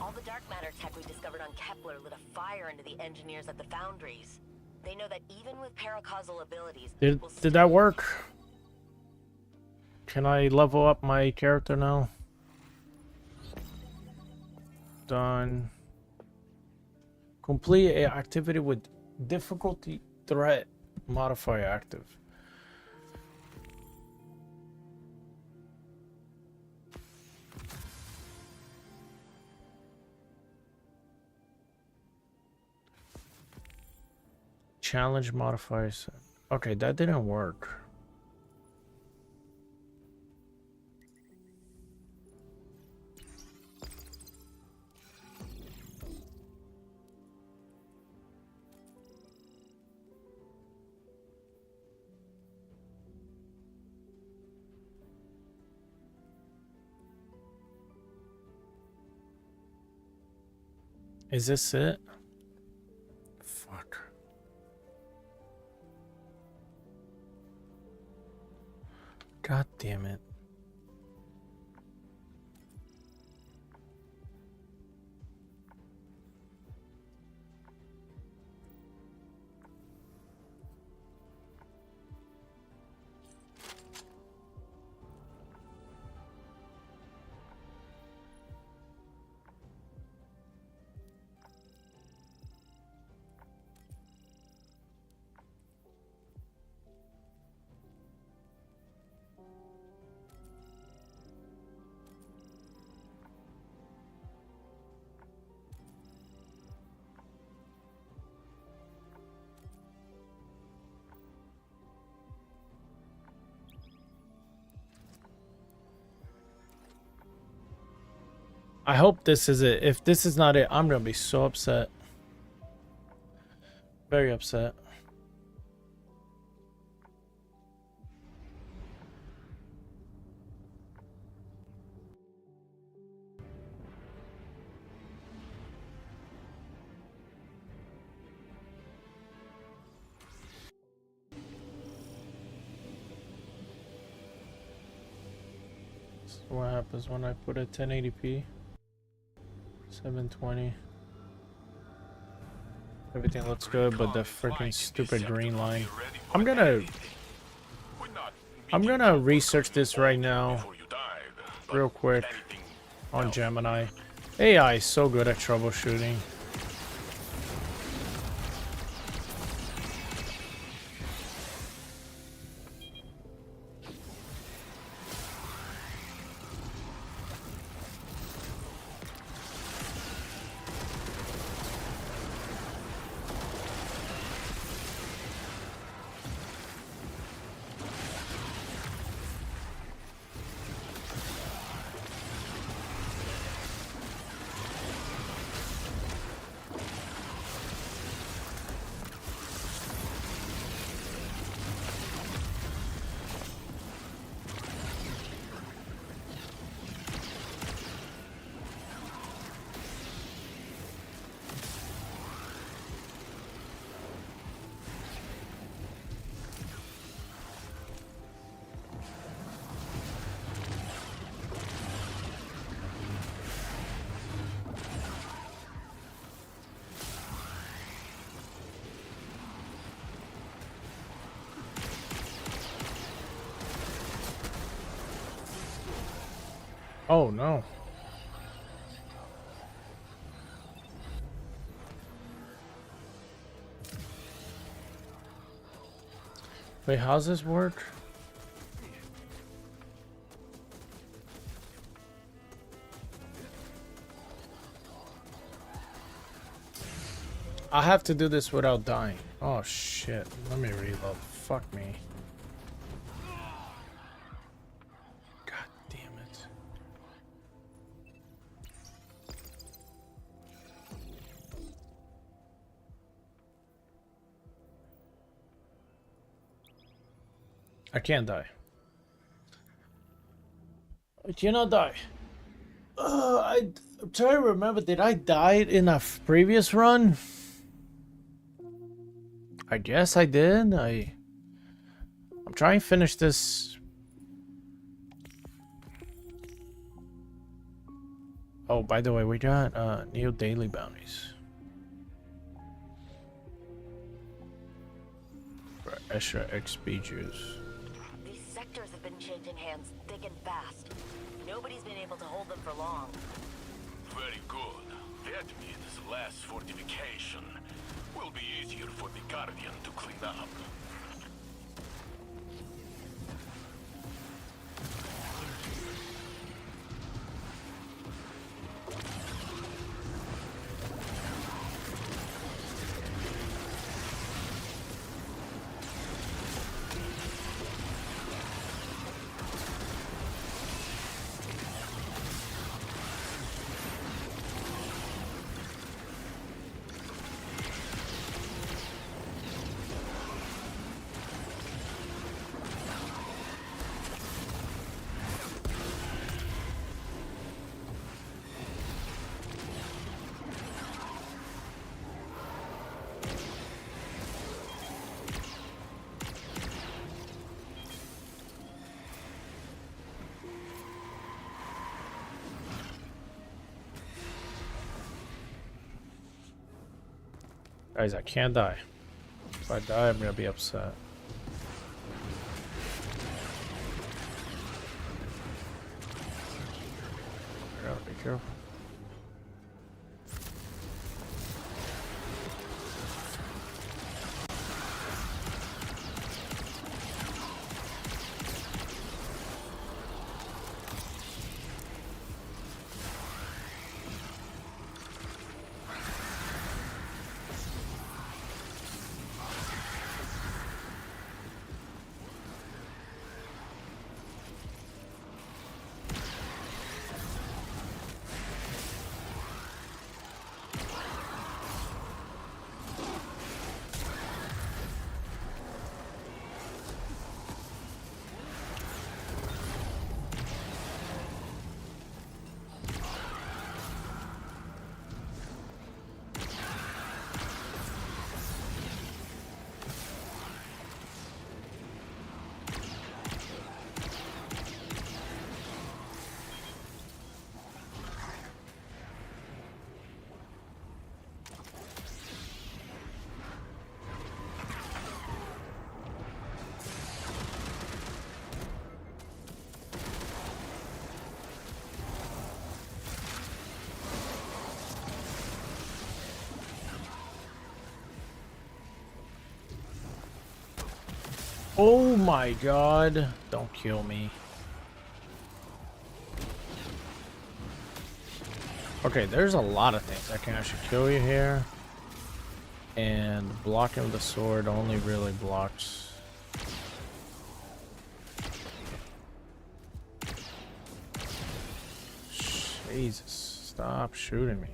All the dark matter tech we discovered on Kepler lit a fire into the engineers at the foundries. They know that even with paracausal abilities, Did that work? Can I level up my character now? Done. Complete a activity with difficulty threat modifier active. Challenge modifiers. Okay, that didn't work. Is this it? Fuck. God damn it. I hope this is it. If this is not it, I'm gonna be so upset. Very upset. So what happens when I put a 1080p? 720. Everything looks good, but the freaking stupid green line. I'm gonna research this right now, real quick, on Gemini. AI is so good at troubleshooting. Oh no. Wait, how's this work? I have to do this without dying. Oh shit. Let me reload. Fuck me. God damn it. I can't die. I cannot die. I'm trying to remember, did I die in a previous run? I guess I did. I'm trying to finish this. Oh, by the way, we got new daily bounties. For extra XP juice. These sectors have been changing hands thick and fast. Nobody's been able to hold them for long. Very good. That means less fortification. Will be easier for the Guardian to clean up. Guys, I can't die. If I die, I'm gonna be upset. Gotta be careful. Oh my god. Don't kill me. Okay, there's a lot of things I can actually kill you here. And blocking with the sword only really blocks. Jesus, stop shooting me.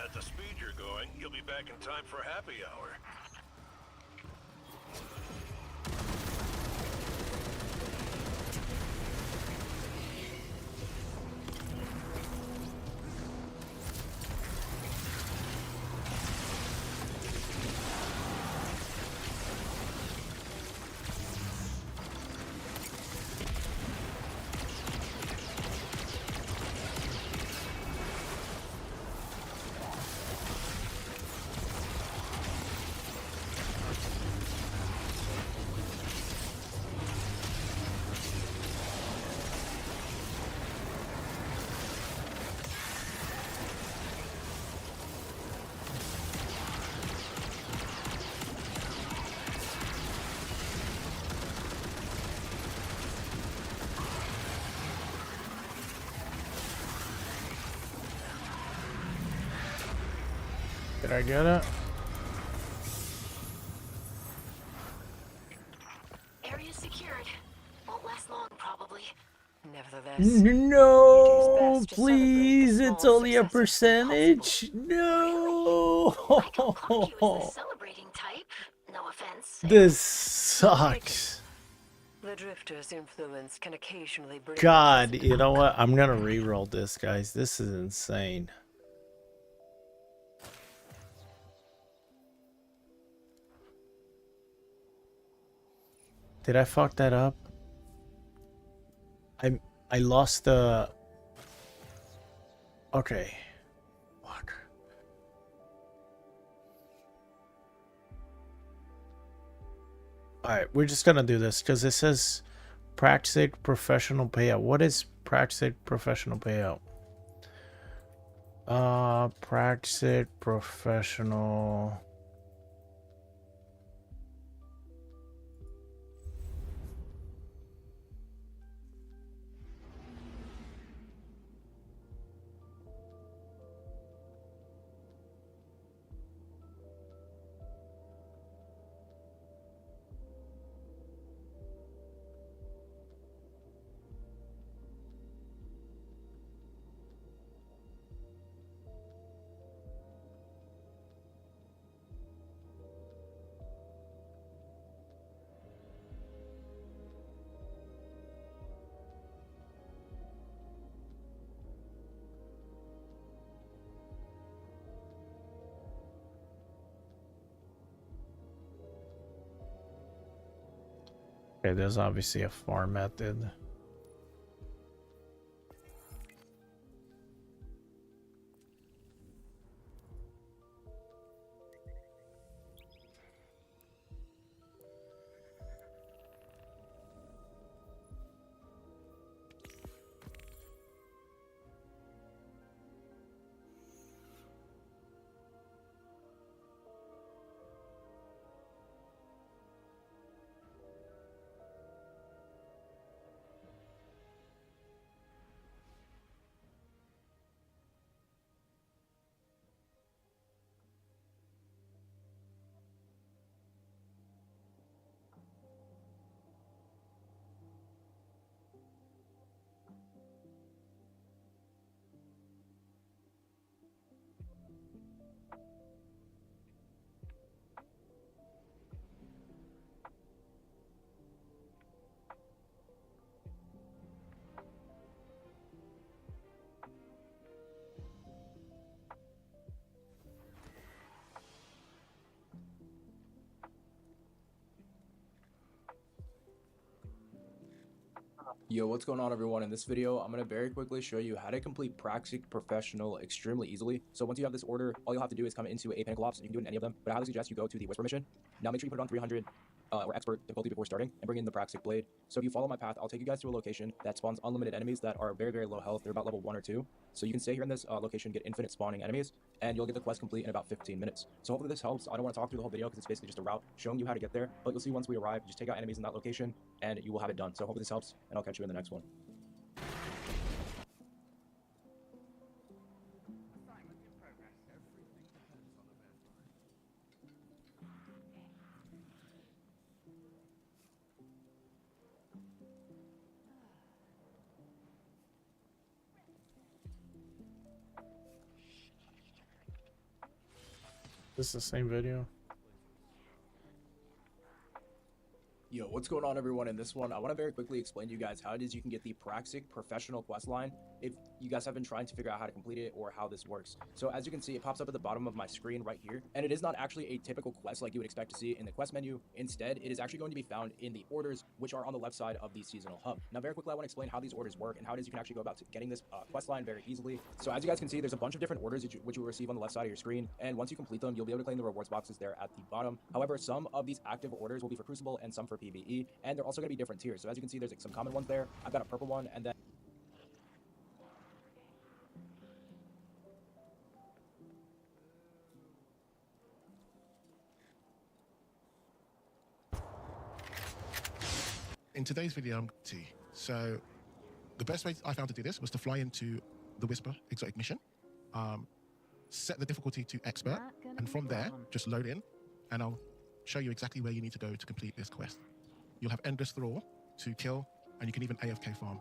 At the speed you're going, you'll be back in time for happy hour. Did I get it? Area secured. Won't last long, probably. Nevertheless, No, best to please. celebrate the It's small only a successes when percentage. No. I don't clock you as the celebrating type. No offense. This sucks. the Drifter's influence can occasionally bring God, you know what? I'm gonna re-roll this, guys. This is insane. Did I fuck that up? I lost the... Okay. Fuck. Alright, we're just gonna do this because it says Praxic Professional Payout. What is Praxic Professional Payout? Praxic Professional... Okay, there's obviously a farm method. Yo, what's going on everyone? In this video, I'm going to very quickly show you how to complete Praxic Professional extremely easily. So once you have this order, all you'll have to do is come into a Panic Ops, and you can do it in any of them, but I highly suggest you go to the Whisper mission. Now make sure you put it on 300 or Expert difficulty before starting, and bring in the Praxic Blade. So if you follow my path, I'll take you guys to a location that spawns unlimited enemies that are very, very low health. They're about level 1 or 2. So you can stay here in this location, get infinite spawning enemies, and you'll get the quest complete in about 15 minutes. So hopefully this helps. I don't want to talk through the whole video because it's basically just a route showing you how to get there, but you'll see once we arrive, just take out enemies in that location, and you will have it done. So hopefully this helps, and I'll catch you in the next one. This is the same video. Yo, what's going on everyone? In this one, I want to very quickly explain to you guys how it is you can get the Praxic Professional quest line if you guys have been trying to figure out how to complete it or how this works. So as you can see, it pops up at the bottom of my screen right here, and it is not actually a typical quest like you would expect to see in the quest menu. Instead, it is actually going to be found in the orders, which are on the left side of the seasonal hub. Now very quickly, I want to explain how these orders work and how it is you can actually go about getting this quest line very easily. So as you guys can see, there's a bunch of different orders which you will receive on the left side of your screen, and once you complete them, you'll be able to claim the rewards boxes there at the bottom. However, some of these active orders will be for Crucible and some for PvE, and they're also going to be different tiers. So as you can see, there's like some common ones there. I've got a purple one, and then in today's video, so the best way I found to do this was to fly into the Whisper exotic mission, set the difficulty to expert, and from there just load in, and I'll show you exactly where you need to go to complete this quest. You'll have endless thrall to kill, and you can even AFK farm.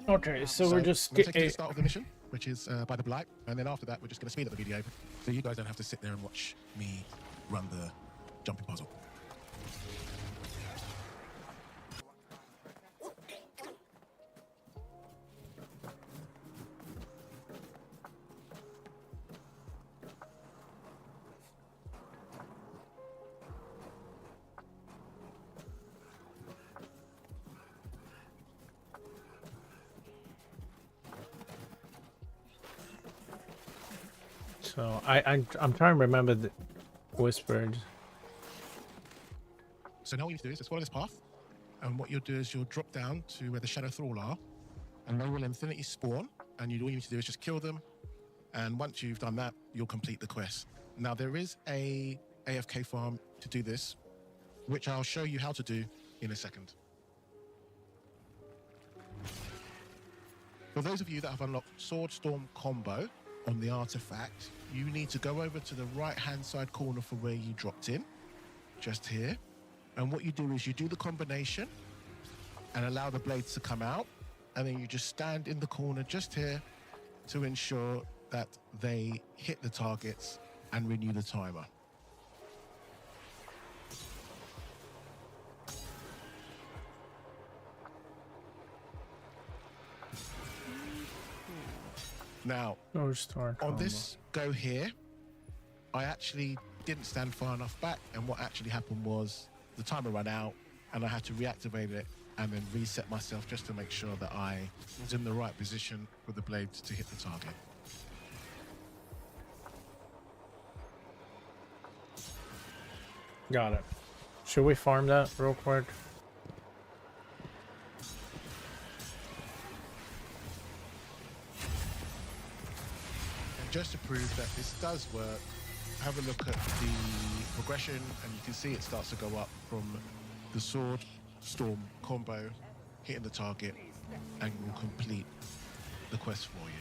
Okay, so we're just take you to the start of the mission, which is by the blight, and then after that we're just going to speed up the video so you guys don't have to sit there and watch me run the jumping puzzle. So I'm trying to remember the whispered. So now what you need to do is just follow this path. And what you'll do is you'll drop down to where the Shadow Thrall are. And they will infinity spawn. And all you need to do is just kill them. And once you've done that, you'll complete the quest. Now, there is a AFK farm to do this, which I'll show you how to do in a second. For those of you that have unlocked Sword Storm combo on the artifact, you need to go over to the right-hand side corner for where you dropped in, just here. And what you do is you do the combination and allow the blades to come out. And then you just stand in the corner just here to ensure that they hit the targets and renew the timer. Now, on this go here, I actually didn't stand far enough back, and what actually happened was the timer ran out and I had to reactivate it and then reset myself just to make sure that I was in the right position for the blades to hit the target. Got it. Should we farm that real quick? And just to prove that this does work, have a look at the progression and you can see it starts to go up from the Sword Storm combo, hitting the target, and will complete the quest for you.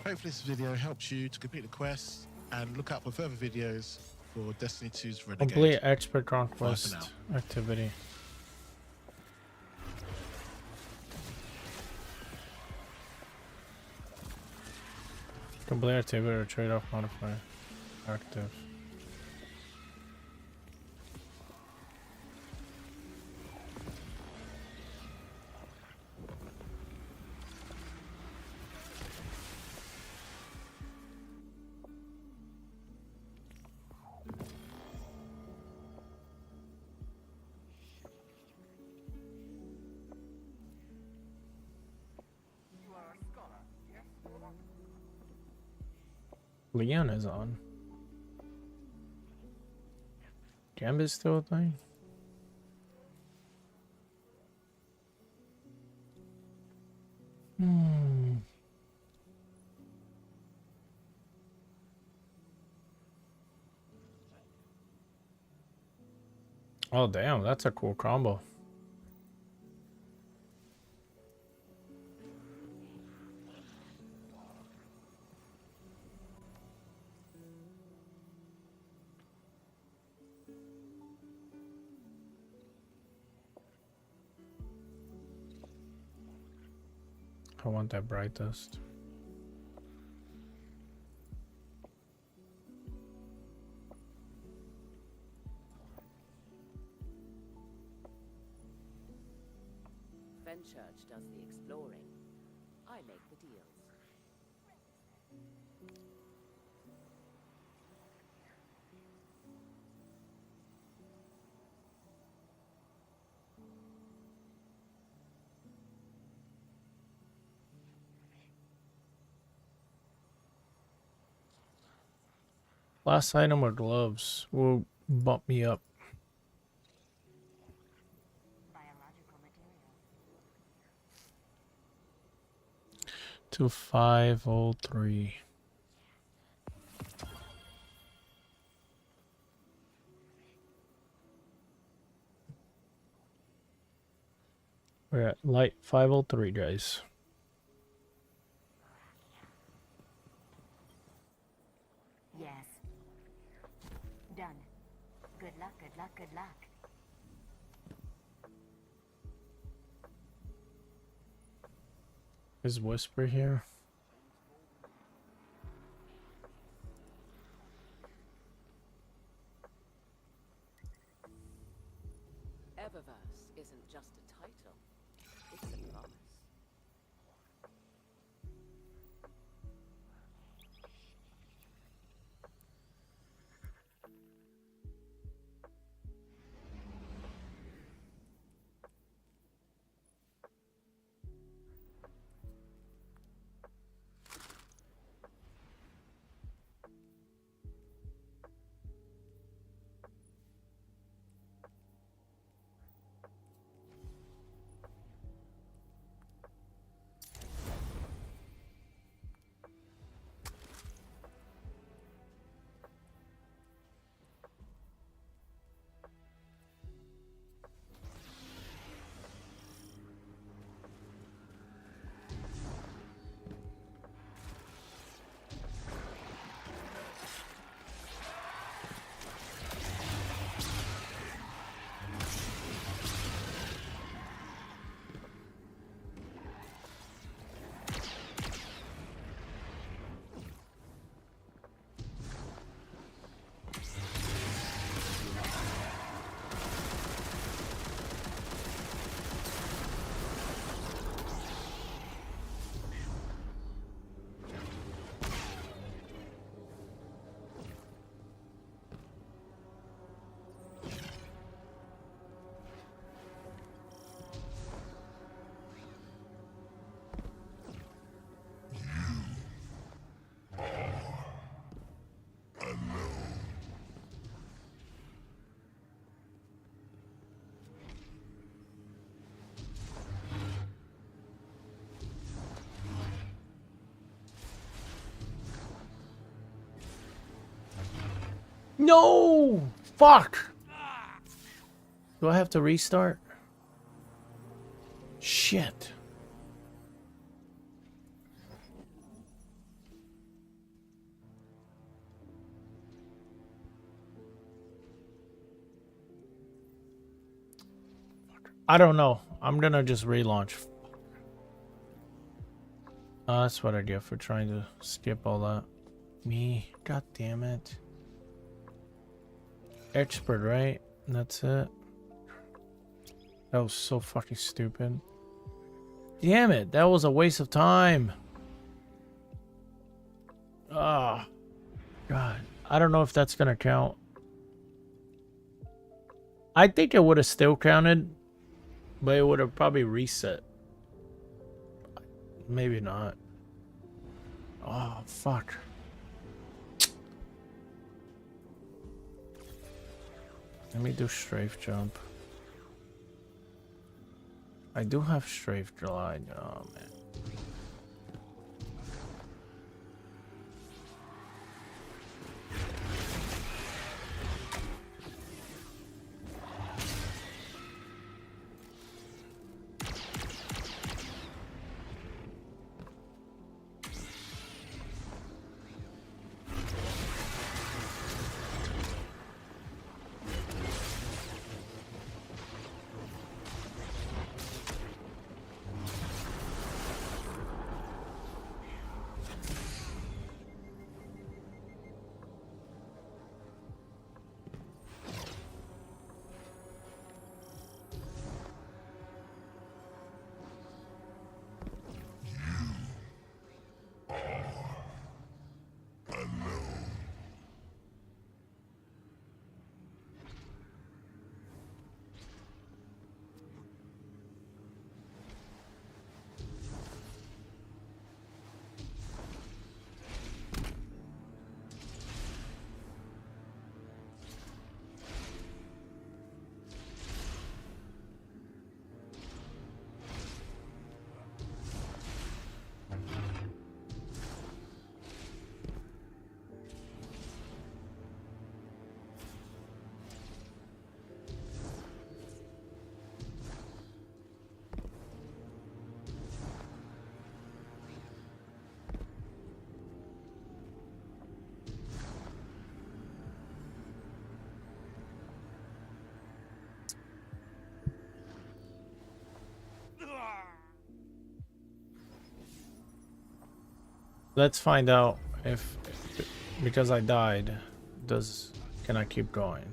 Hopefully this video helps you to complete the quest, and look out for further videos for Destiny 2's Renegade. Complete expert conquest activity. Complete activity or trade-off modifier active. Leon is on. Gambit's still a thing? Oh damn, that's a cool combo. I want that brightest. Fenchurch does the exploring. I make the deals. Last item are gloves. Will bump me up. To 503. We're at light 503, guys. Yes. Done. Good luck, good luck, good luck. Is Whisper here? Eververse isn't just a title, it's a promise. No! Fuck! Do I have to restart? Shit. I don't know. I'm gonna just relaunch. That's what I get for trying to skip all that. Me. God damn it. Expert, right? That's it. That was so fucking stupid. Damn it. That was a waste of time. Ah. God. I don't know if that's gonna count. I think it would have still counted, but it would have probably reset. Maybe not. Oh, fuck. Let me do strafe jump. I do have strafe glide. Oh, man. Let's find out if because I died, can I keep going?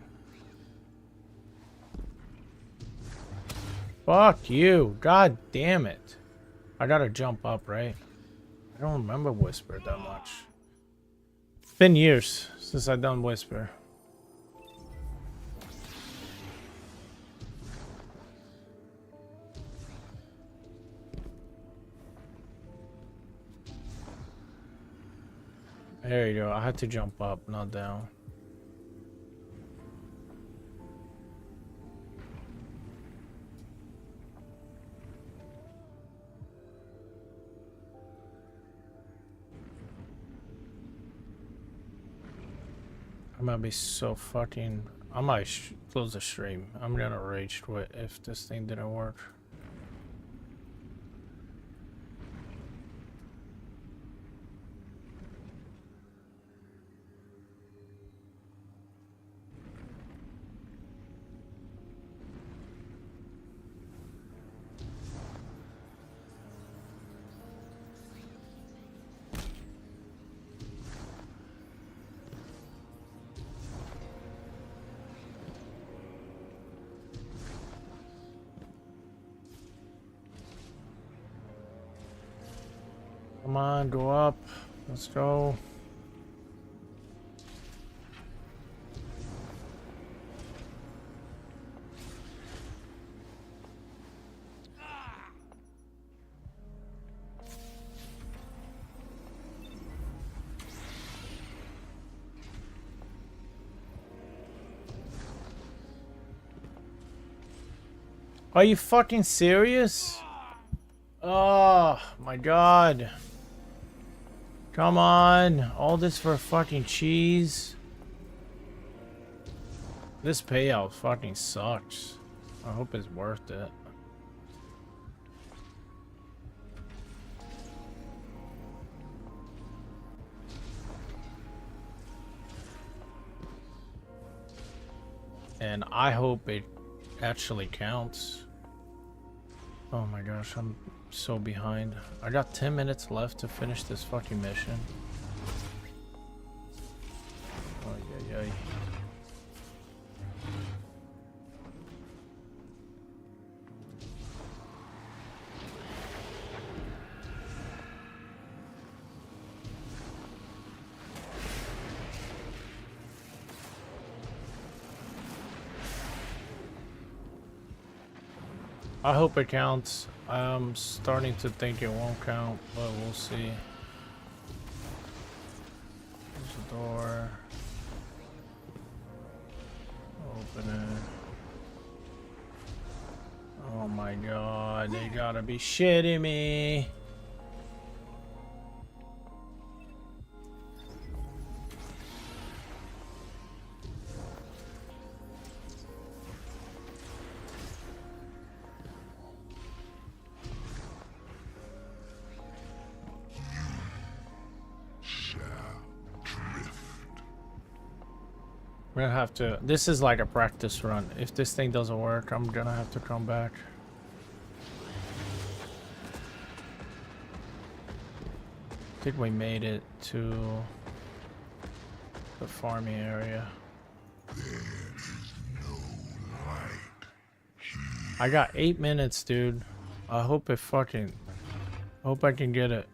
Fuck you. God damn it. I gotta jump up, right? I don't remember Whisper that much. It's been years since I've done Whisper. There you go. I had to jump up, not down. I might be so fucking... I might close the stream. I'm gonna rage quit if this thing didn't work. Come on, go up. Let's go. Are you fucking serious? Oh my god. Come on. All this for fucking cheese. This payout fucking sucks. I hope it's worth it. And I hope it actually counts. Oh my gosh, I'm so behind. I got 10 minutes left to finish this fucking mission. Oh yeah, yeah. I hope it counts. I'm starting to think it won't count, but we'll see. There's a door. Open it. Oh my god, they gotta be shitting me. We're gonna have to. This is like a practice run. If this thing doesn't work, I'm gonna have to come back. I think we made it to the farming area. I got 8 minutes, dude. I hope it fucking. Hope I can get it.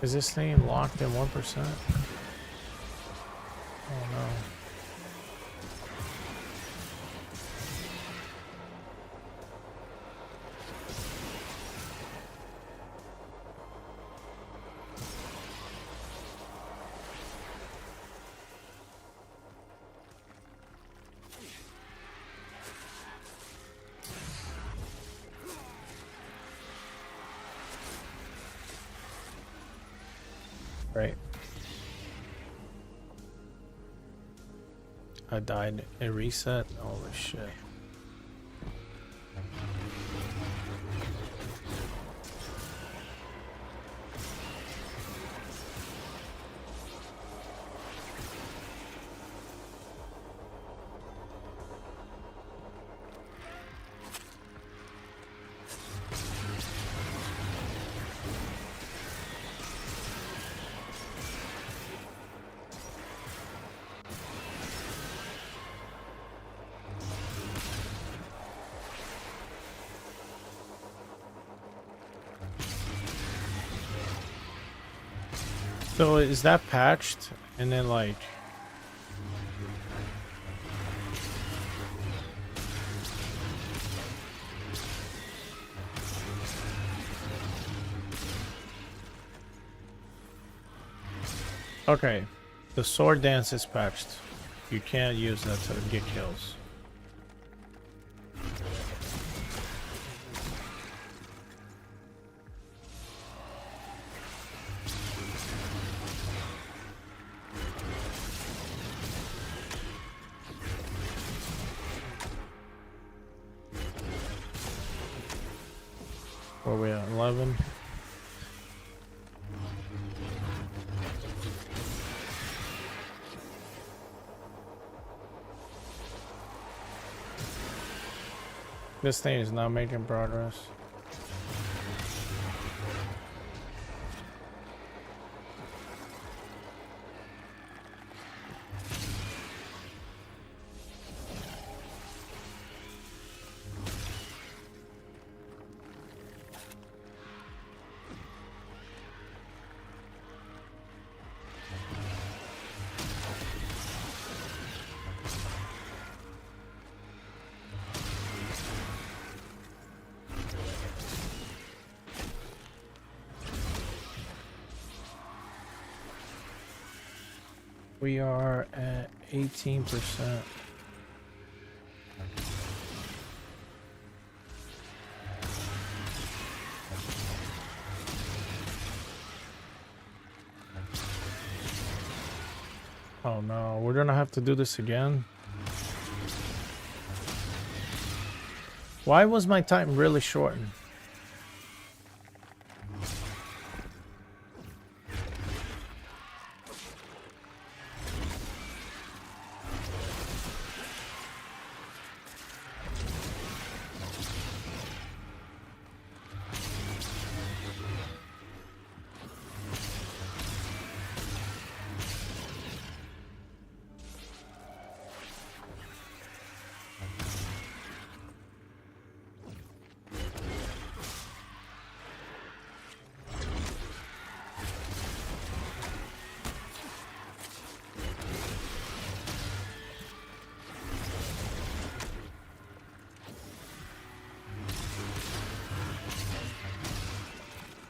Is this thing locked in 1%? Oh no. Right. I died. It reset. Holy shit. So is that patched? And then like... Okay. The sword dance is patched. You can't use that to get kills. Where are we at? 11? This thing is not making progress. We are at 18%. Oh no, we're gonna have to do this again. Why was my time really shortened?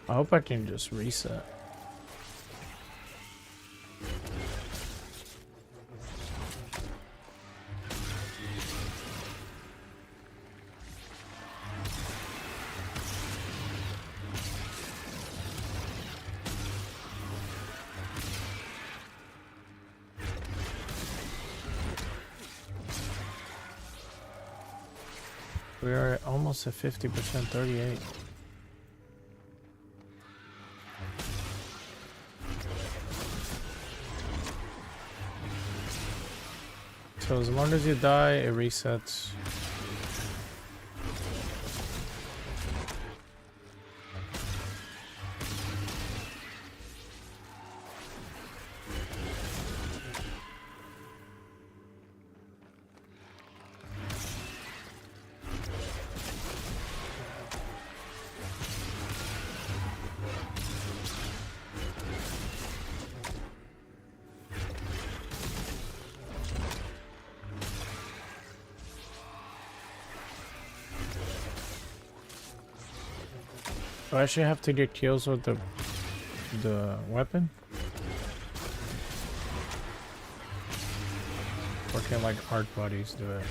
I hope I can just reset. We are almost at 50%, 38. So as long as you die, it resets. Do I actually have to get kills with the weapon? Or can like art buddies do it?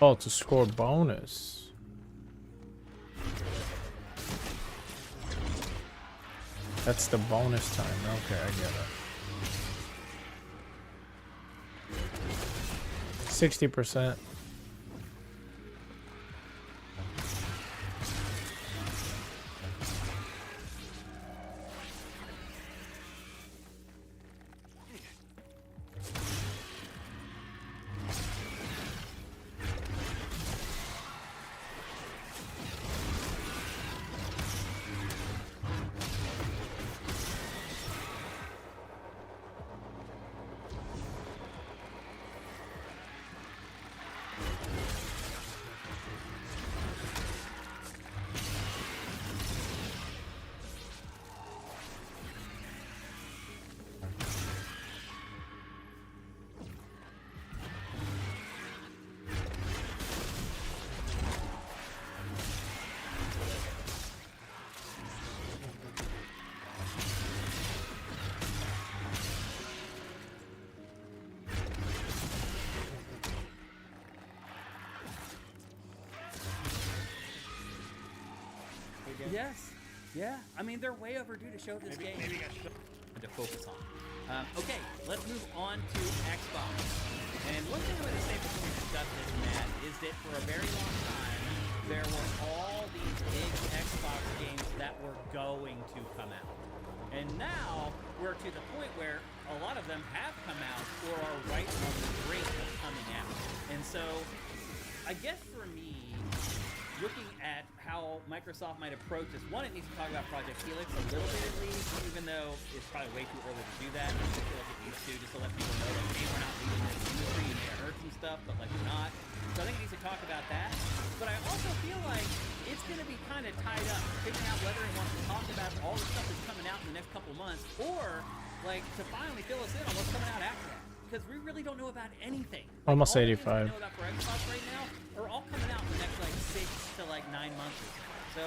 Oh, to score bonus. That's the bonus time. Okay, I get it. 60%. game. Yes. Yeah. I mean, they're way overdue to show this game. Maybe I should. To focus on. Okay, let's move on to Xbox. And one thing I'm going to say before we discuss this, Matt, is that for a very long time, there were all these big Xbox games that were going to come out. And now we're to the point where a lot of them have come out or are right on the brink of coming out. And so, I guess for me, looking at how Microsoft might approach this, one, it needs to talk about Project Helix a little bit at least, even though it's probably way too early to do that. I feel like it needs to, just to let people know that, hey, we're not leading this industry. You may have heard some stuff, but like we're not. So I think it needs to talk about that. But I also feel like it's going to be kind of tied up, figuring out whether it wants to talk about all the stuff that's coming out in the next couple months, or like to finally fill us in on what's coming out after that. Because we really don't know about anything. Like, Almost all 85. the games we know about for Xbox right now are all coming out in the next like 6 to like 9 months or so. So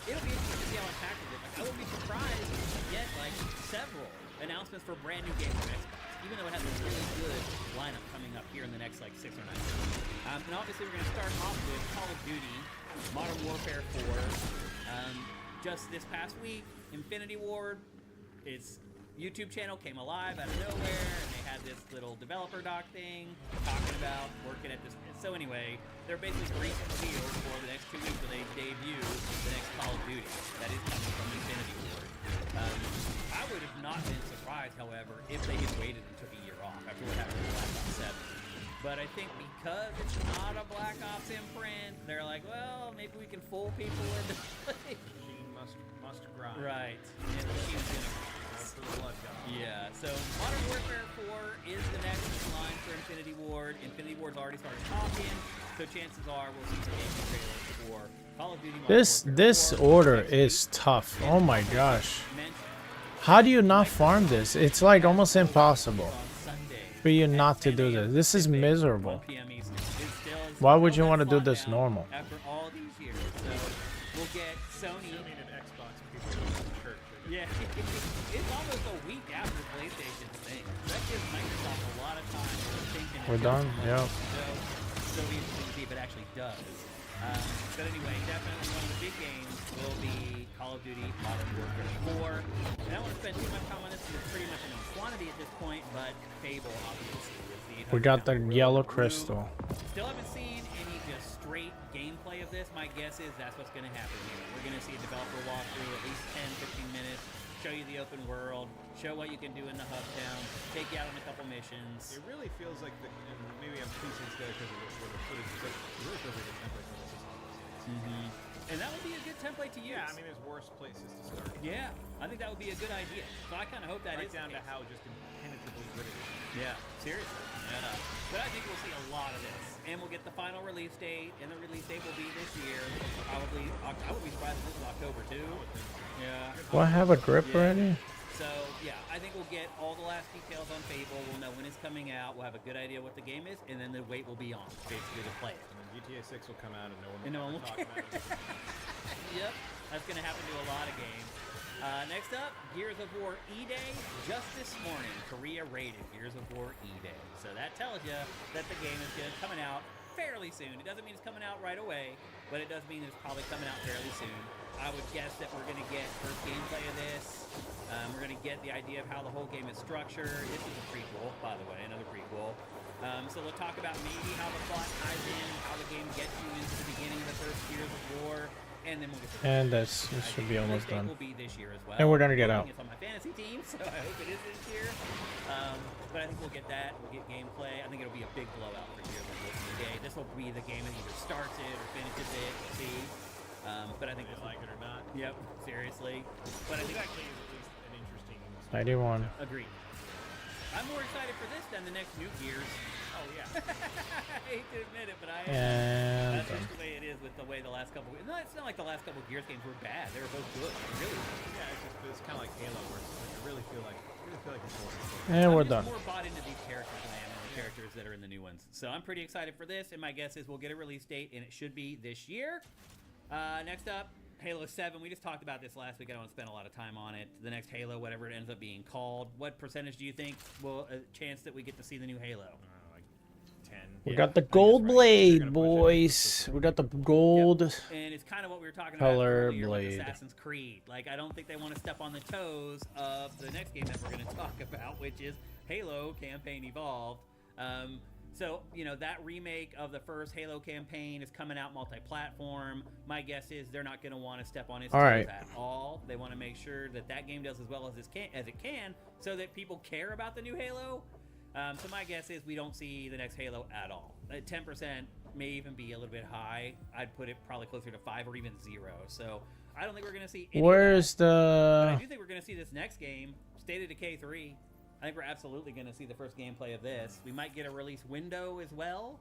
it'll be interesting to see how it tackles it. Like I wouldn't be surprised to get like several announcements for brand new games for Xbox, even though it has a really good lineup coming up here in the next like 6 or 9 months. And obviously we're going to start off with Call of Duty Modern Warfare 4. Just this past week, Infinity Ward, its YouTube channel came alive out of nowhere, and they had this little developer doc thing talking about working at this. So anyway, they're basically greasing the wheels for the next 2 weeks where they debut the next Call of Duty that is coming from Infinity Ward. I would have not been surprised, however, if they had waited and took a year off after what happened with Black Ops 7. But I think because it's not a Black Ops imprint, they're like, well, maybe we can fool people into playing. Machine must grind. Right. And the machine's gonna grind. For the blood god. Yeah, so Modern Warfare 4 is the next in line for Infinity Ward. Infinity Ward's already started talking, so chances are we'll see some gameplay trailers for Call of Duty Modern Warfare This 4 order next is week. tough. Oh my gosh. Mentioned How do you not farm this? It's like almost impossible on Sunday for you at not to 10 do a.m. this. This is Pacific, miserable. 1 p.m. Eastern. It still is Why would still you want to that do this slot down normal? after all these years? So we'll get Sony. Assuming an Xbox people go to church. Yeah, it's almost a week after PlayStation's thing. That gives Microsoft a lot of time to think and We're adjust done, to yeah. So we need to see if it actually does. But anyway, definitely one of the big games will be Call of Duty Modern Warfare 4. And I don't want to spend too much time on this because it's pretty much a known quantity at this point, but Fable obviously is the We got the $100 yellow blue. crystal. Still haven't seen any just straight gameplay of this. My guess is that's what's going to happen here. We're going to see a developer walk through at least 10, 15 minutes, show you the open world, show what you can do in the hub town, take you out on a couple missions. It really feels like and maybe I'm too sensitive because of where the footage is, but it really feels like a template for this is all this. And that would be a good template to use. Yeah, I mean, there's worse places to start. Yeah, I think that would be a good idea. So I kind of hope that right is down the to case. how just impenetrably good it is. Yeah, seriously. But I think we'll see a lot of this. And we'll get the final release date, and the release date will be this year. Probably, I would be surprised if this is October too. Yeah. Do I have a grip already? So, yeah, I think we'll get all the last details on Fable. We'll know when it's coming out. We'll have a good idea what the game is, and then the wait will be on, basically, to play it. And then GTA 6 will come out and And no one will will talk about it. Yep, that's going to happen to a lot of games. Next up, Gears of War E-Day. Just this morning, Korea rated Gears of War E-Day. So that tells you that the game is coming out fairly soon. It doesn't mean it's coming out right away, but it does mean it's probably coming out fairly soon. I would guess that we're going to get first gameplay of this. We're going to get the idea of how the whole game is structured. This is a prequel, by the way, another prequel. So we'll talk about maybe how the plot ties in, how the game gets you into the beginning of the first Gears of War. And then we'll get to And this should be almost done. will be this year as well. And we're gonna get out. It's on my fantasy team, so I hope it is this year. But I think we'll get that. We'll get gameplay. I think it'll be a big blowout for Gears of War E-Day. This will be the game that either starts it or finishes it. We'll see. But I think this like it or not. Yep, seriously. But I think actually is at least an interesting. 91. Agreed. I'm more excited for this than the next new Gears. Oh yeah. I hate to admit it, but I am. And That's just the way it is with the way the last couple. No, it's not like the last couple Gears games were bad. They were both good. Really. Yeah, it's kind of like Halo, where I really feel like it's more. And we're I'm done. just more bought into these characters than I am in the characters that are in the new ones. So I'm pretty excited for this, and my guess is we'll get a release date, and it should be this year. Next up, Halo 7. We just talked about this last week. I don't want to spend a lot of time on it. The next Halo, whatever it ends up being called. What percentage do you think will a chance that we get to see the new Halo? 10. We Yeah, got the I think that's gold right. They're blade, gonna push it. boys. We got the gold. And it's kind of what we were talking Color about earlier blade. with Assassin's Creed. Like, I don't think they want to step on the toes of the next game that we're going to talk about, which is Halo Campaign Evolved. So, you know, that remake of the first Halo campaign is coming out multi-platform. My guess is they're not going to want to step on its toes at all. They want to make sure that that game does as well as it can so that people care about the new Halo. So my guess is we don't see the next Halo at all. 10% may even be a little bit high. I'd put it probably closer to 5 or even 0. So I don't think we're going to see any Where's of that. But I the... do think we're going to see this next game, State of Decay 3. I think we're absolutely going to see the first gameplay of this. We might get a release window as well.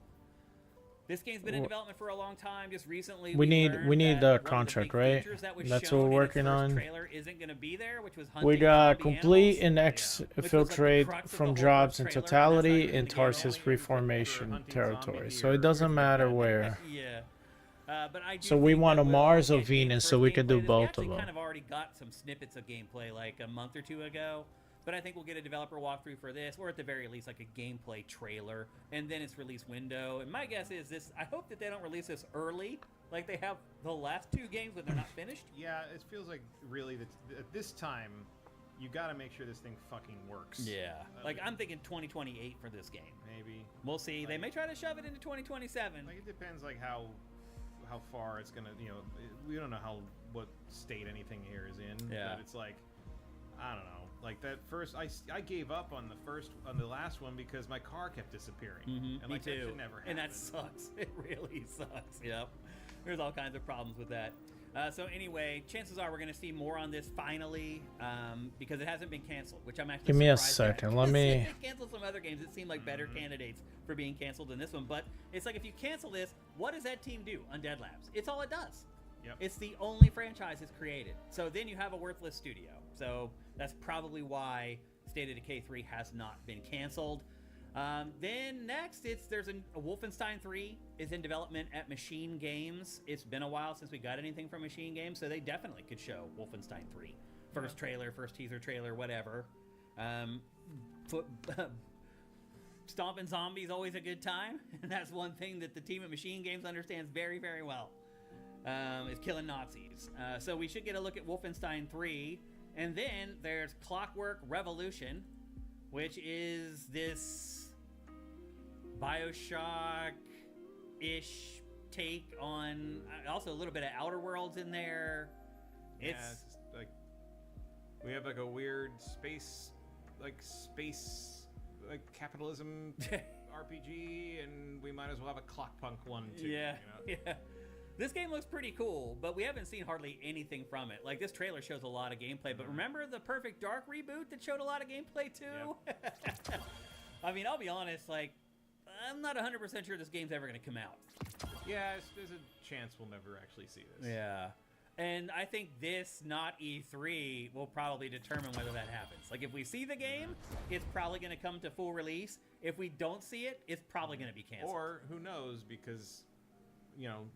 This game's been in development for a long time. Just recently, We need the contract, contract, right? That's what we're working on. Trailer isn't going to be there, which was We got zombie complete animals, and exfiltrate from jobs in totality in Tarsus trailer. reformation territory. So it doesn't matter where. Yeah. But I do So we think want that a we'll Mars or get Venus, first so we could do gameplay. both We of actually them. kind of already got some snippets of gameplay like a month or two ago. But I think we'll get a developer walkthrough for this, or at the very least, like a gameplay trailer, and then its release window. And my guess is this, I hope that they don't release this early, like they have the last 2 games when they're not finished. Yeah, it feels like really that at this time, you got to make sure this thing fucking works. Yeah. Like, I'm thinking 2028 for this game. Maybe. We'll see. Like, they may try to shove it into 2027. Like, it depends, like, how far it's going to, you know, we don't know what state anything here is in. Yeah. But it's like, I don't know. Like that first, I gave up on the last one because my car kept disappearing. Mm-hmm. And Me like, too. That should never happen. And that sucks. It really sucks. Yep. There's all kinds of problems with that. So anyway, chances are we're going to see more on this finally because it hasn't been canceled, which I'm actually Give me a surprised at. second. Let me... They canceled some other games that seemed like better candidates for being canceled than this one. But it's like if you cancel this, what does that team do? Undead Labs. It's all it does. Yep. It's the only franchise it's created. So then you have a worthless studio. So that's probably why State of Decay 3 has not been canceled. Then next, there's a Wolfenstein 3 is in development at Machine Games. It's been a while since we got anything from Machine Games, so they definitely could show Wolfenstein 3. First trailer, first teaser trailer, whatever. Stomping zombies always a good time, and that's one thing that the team at Machine Games understands very, very well. Is killing Nazis. So we should get a look at Wolfenstein 3. And then there's Clockwork Revolution, which is this Bioshock-ish take on... also a little bit of Outer Worlds in there. It's just like... We have like a weird space capitalism RPG, and we might as well have a Clockpunk one too. Yeah, you know? yeah. This game looks pretty cool, but we haven't seen hardly anything from it. Like, this trailer shows a lot of gameplay, but remember the Perfect Dark reboot that showed a lot of gameplay, too? Yep. I mean, I'll be honest, like, I'm not 100% sure this game's ever going to come out. Yeah, there's a chance we'll never actually see this. Yeah. And I think this, not E3, will probably determine whether that happens. Like, if we see the game, it's probably going to come to full release. If we don't see it, it's probably going to be canceled. Or, who knows, because, you know...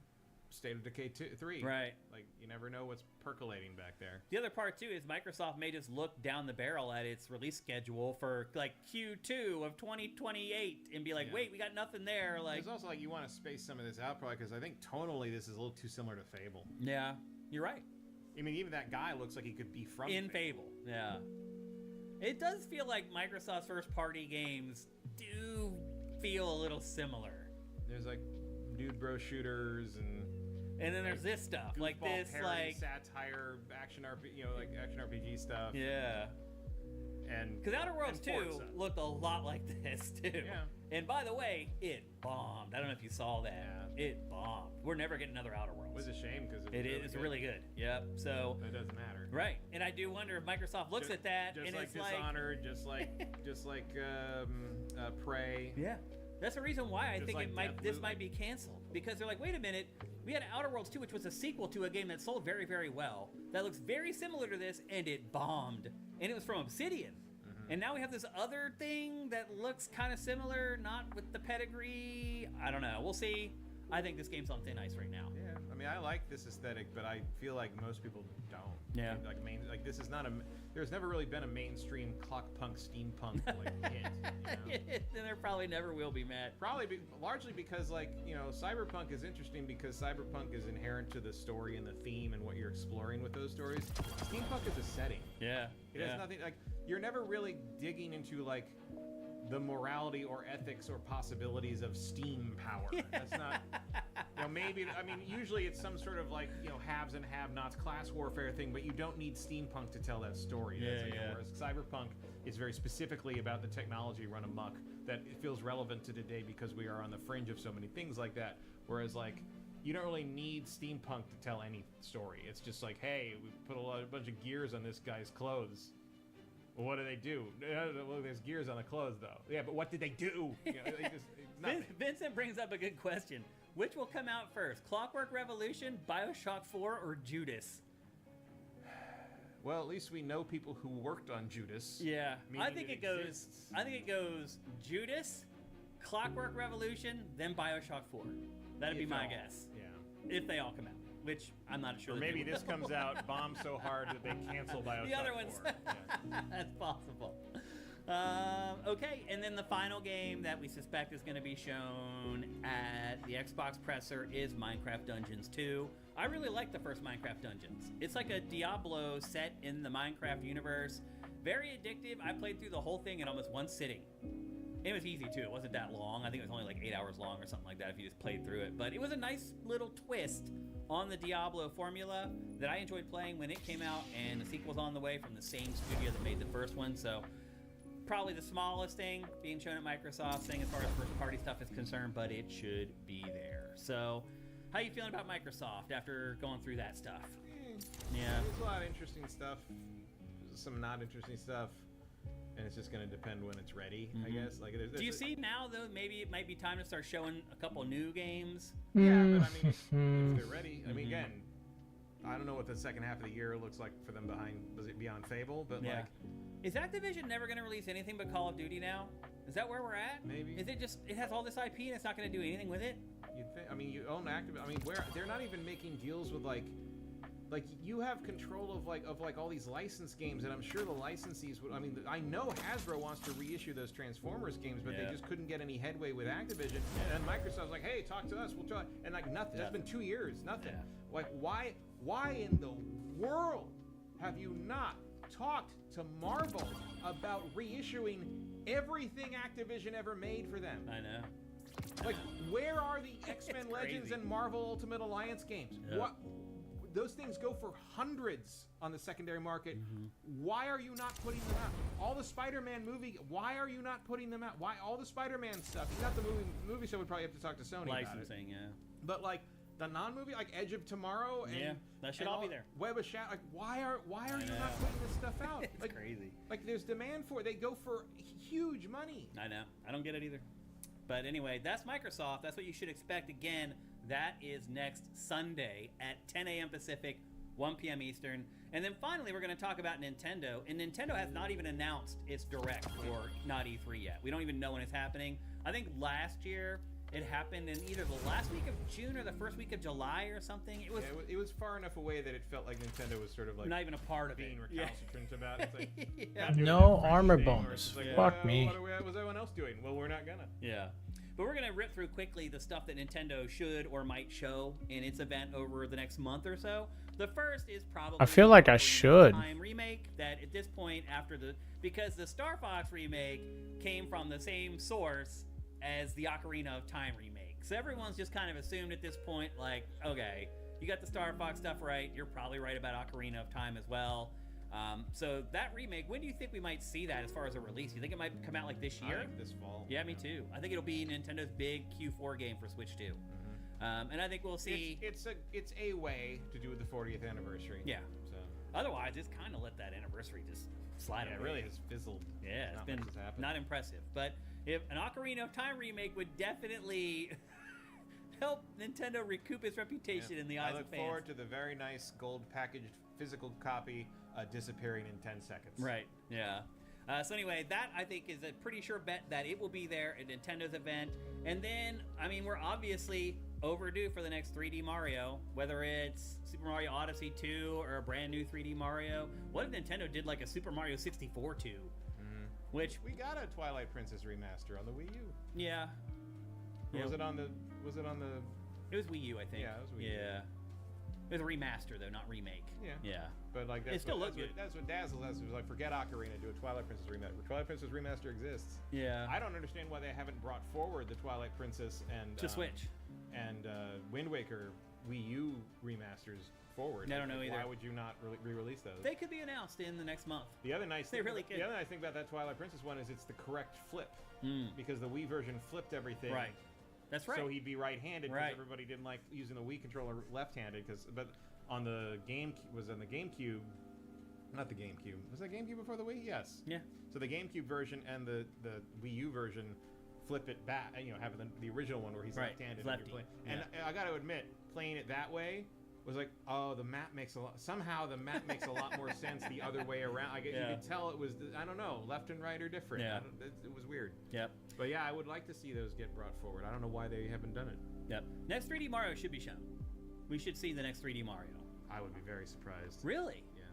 State of Decay 3. Right. Like, you never know what's percolating back there. The other part, too, is Microsoft may just look down the barrel at its release schedule for, like, Q2 of 2028 and be like, wait, we got nothing there. Like, there's also, like, you want to space some of this out, probably, because I think tonally this is a little too similar to Fable. Yeah, you're right. I mean, even that guy looks like he could be from Fable. Yeah. It does feel like Microsoft's first-party games do feel a little similar. There's, like, dude bro shooters and then there's this stuff like this, parody, satire, action RPG stuff. Yeah. And because Outer Worlds 2 looked a lot like this too. Yeah. And by the way, it bombed. I don't know if you saw that. Yeah. It bombed. We're never getting another Outer Worlds. It was a shame because it's really good. Yep. So it doesn't matter. Right. And I do wonder if Microsoft looks at that just and like it's Dishonored, just like Prey. Yeah. That's the reason why I think like this might be canceled. Because they're like, wait a minute, we had Outer Worlds 2, which was a sequel to a game that sold very, very well, that looks very similar to this, and it bombed. And it was from Obsidian. Mm-hmm. And now we have this other thing that looks kind of similar, not with the pedigree. I don't know. We'll see. I think this game's on thin ice right now. Yeah, I mean, I like this aesthetic, but I feel like most people don't. Yeah. Like this is not a. There's never really been a mainstream clockpunk steampunk like hit. You know? And there probably never will be, Matt. Largely because cyberpunk is interesting because cyberpunk is inherent to the story and the theme and what you're exploring with those stories. Steampunk is a setting. Yeah. It has nothing like you're never really digging into like the morality or ethics or possibilities of steam power. That's not. Usually it's some sort of haves and have-nots class warfare thing, but you don't need steampunk to tell that story. Whereas cyberpunk is very specifically about the technology run amok that it feels relevant to today because we are on the fringe of so many things like that. Whereas you don't really need steampunk to tell any story. It's just like, hey, we put a bunch of gears on this guy's clothes. Well, what do they do? Well, there's gears on the clothes, though. Yeah, but what did they do? Vincent brings up a good question. Which will come out first? Clockwork Revolution, Bioshock 4, or Judas? Well, at least we know people who worked on Judas. Yeah, I think it goes Judas, Clockwork Revolution, then Bioshock 4. That'd be my guess. Yeah. If they all come out, which I'm not sure. Or maybe this comes out bombed so hard that they cancel Bioshock 4. The other ones. Yeah. That's possible. Okay, and then the final game that we suspect is going to be shown at the Xbox presser is Minecraft Dungeons 2. I really like the first Minecraft Dungeons. It's like a Diablo set in the Minecraft universe. Very addictive. I played through the whole thing in almost one sitting. It was easy too. It wasn't that long. I think it was only like 8 hours long or something like that if you just played through it. But it was a nice little twist on the Diablo formula that I enjoyed playing when it came out, and the sequel's on the way from the same studio that made the first one. So probably the smallest thing being shown at Microsoft thing as far as first party stuff is concerned, but it should be there. So how you feeling about Microsoft after going through that stuff? Yeah. There's a lot of interesting stuff, some not interesting stuff, and it's just going to depend when it's ready, I guess. Do you see now, though, maybe it might be time to start showing a couple new games? Yeah, but if they're ready, again, I don't know what the second half of the year looks like for them beyond Fable, but is Activision never going to release anything but Call of Duty now? Is that where we're at? Maybe. Is it just it has all this IP and it's not going to do anything with it? You'd think. You own Activision. Where they're not even making deals with you have control of all these licensed games, and I'm sure the licensees would. I know Hasbro wants to reissue those Transformers games, but they just couldn't get any headway with Activision. And Microsoft's like, hey, talk to us, we'll try. And nothing. That's been 2 years, nothing. Yeah. Why in the world have you not talked to Marvel about reissuing everything Activision ever made for them? I know. Where are the X-Men Legends and Marvel Ultimate Alliance games? Yeah. What? Those things go for hundreds on the secondary market. Why are you not putting them out? All the Spider-Man movie, why are you not putting them out? Why all the Spider-Man stuff? Not the movie show would probably have to talk to Sony about it. Licensing, yeah. But the non-movie, Edge of Tomorrow, and that should all be there. Web of Shadow, why are you not putting this stuff out? It's crazy. There's demand for it. They go for huge money. I know. I don't get it either. But anyway, that's Microsoft. That's what you should expect. Again, that is next Sunday at 10 a.m. Pacific, 1 p.m. Eastern. And then finally, we're going to talk about Nintendo. And Nintendo has not even announced its Direct or not E3 yet. We don't even know when it's happening. I think last year it happened in either the last week of June or the first week of July or something. It was far enough away that it felt like Nintendo was sort of not even a part of being recalcitrant about it. It's no armor bonus. Fuck me. What was everyone else doing? Well, we're not gonna. Yeah. But we're going to rip through quickly the stuff that Nintendo should or might show in its event over the next month or so. The first is probably I feel like I should. Time remake that at this point because the Star Fox remake came from the same source as the Ocarina of Time remake. So everyone's just kind of assumed at this point okay, you got the Star Fox stuff right, you're probably right about Ocarina of Time as well. So that remake, when do you think we might see that as far as a release? You think it might come out this year? I think this fall. Yeah, me too. I think it'll be Nintendo's big Q4 game for Switch 2. And I think we'll see. It's a way to do with the 40th anniversary. Yeah. So otherwise, it's kind of let that anniversary just slide away. It really has fizzled. Yeah, it's been not impressive. But if an Ocarina of Time remake would definitely help Nintendo recoup its reputation in the eyes of fans. I look forward to the very nice gold packaged physical copy disappearing in 10 seconds. Right, yeah. So anyway, that I think is a pretty sure bet that it will be there at Nintendo's event. And then, we're obviously overdue for the next 3D Mario, whether it's Super Mario Odyssey 2 or a brand new 3D Mario. What if Nintendo did like a Super Mario 64 2? Which we got a Twilight Princess remaster on the Wii U. Yeah. Or was it on the? Was it on the? It was Wii U, I think. Yeah, it was Wii U. Yeah. It was a remaster though, not remake. Yeah. Yeah. But like that's it still what, looked good. That's what Dazzle has. It was like forget Ocarina, do a Twilight Princess remaster. Twilight Princess remaster exists. Yeah. I don't understand why they haven't brought forward the Twilight Princess and to Switch and Wind Waker Wii U remasters forward. I don't know either. Why would you not re-release those? They could be announced in the next month. The other nice they thing, really could. The other nice thing about that Twilight Princess one is it's the correct flip because the Wii version flipped everything. Right. That's right. So he'd be right-handed because right. everybody didn't like using the Wii controller left-handed. But on the GameCube, not the GameCube. Was that GameCube before the Wii? Yes. Yeah. So the GameCube version and the Wii U version flip it back. You know, have the original one where he's left-handed. Lefty. And I got to admit, playing it that way was like, oh, the map makes a lot. Somehow the map makes a lot more sense the other way around. You could tell it was, I don't know, left and right are different. Yeah. It was weird. Yep. But yeah, I would like to see those get brought forward. I don't know why they haven't done it. Yep. Next 3D Mario should be shown. We should see the next 3D Mario. I would be very surprised. Really? Yeah.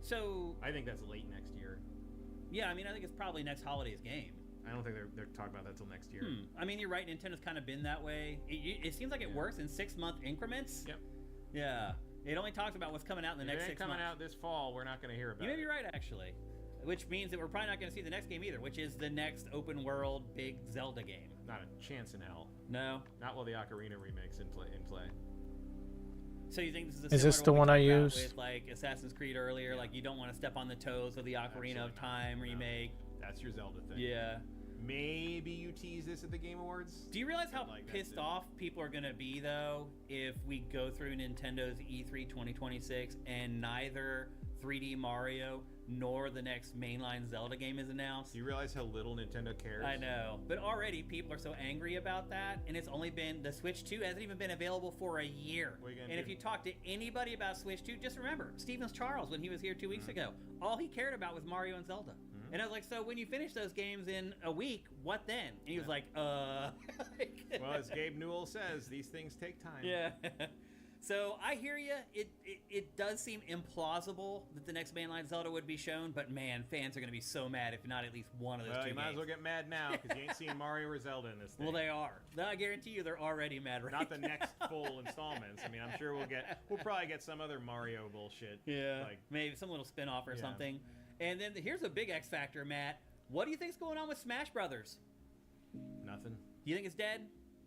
So I think that's late next year. Yeah, I mean, I think it's probably next holiday's game. I don't think they're talking about that till next year. I mean, you're right. Nintendo's kind of been that way. It seems like it works in 6-month increments. Yep. Yeah. It only talks about what's coming out in the next 6 months. Coming out this fall, we're not going to hear about it. You may be right, actually. Which means that we're probably not going to see the next game either, which is the next open world big Zelda game. Not a chance in hell. No. Not while the Ocarina remake's in play. So you think this is this the one I used with like Assassin's Creed earlier? Like you don't want to step on the toes of the Ocarina of Time remake. That's your Zelda thing. Yeah. Maybe you tease this at the Game Awards. Do you realize how pissed off people are going to be though if we go through Nintendo's E3 2026 and neither 3D Mario nor the next mainline Zelda game is announced? Do you realize how little Nintendo cares? I know, but already people are so angry about that, and it's only been, the Switch 2 hasn't even been available for a year. What are you gonna and do? if you talk to anybody about Switch 2, just remember, Stevens Charles, when he was here 2 weeks ago, all he cared about was Mario and Zelda. And I was like, so when you finish those games in a week, what then? And he was like, Well, as Gabe Newell says, these things take time. Yeah. So I hear you. It does seem implausible that the next mainline Zelda would be shown, but man, fans are going to be so mad if not at least one of those two you might games. as well get mad now because you ain't seeing Mario or Zelda in this thing. Well, they are. I guarantee you they're already mad right Not the now. next full installments. I mean, I'm sure we'll probably get some other Mario bullshit. Yeah. Like maybe some little spin-off or something. And then here's a big X factor, Matt. What do you think's going on with Smash Brothers? Nothing. You think it's dead?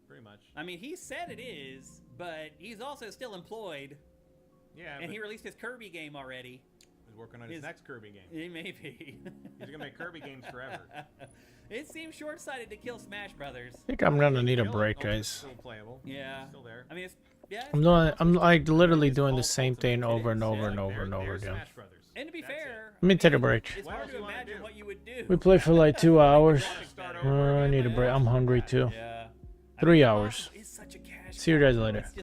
Pretty much. I mean, he said it is, but he's also still employed. Yeah. And he released his Kirby game already. He's working on his next Kirby game. He may be. He's gonna make Kirby games forever. It seems short-sighted to kill Smash Brothers. I think I'm gonna need a break, guys. Still playable. Yeah. Still there. I mean, it's, yeah. I'm like literally doing the same thing over and over and over and over again. And to be fair, Let me take a break. it's hard to imagine what you would do. We played for like 2 hours. I need a break. I'm hungry too. Yeah. 3 hours. It's such a cash See you guys later.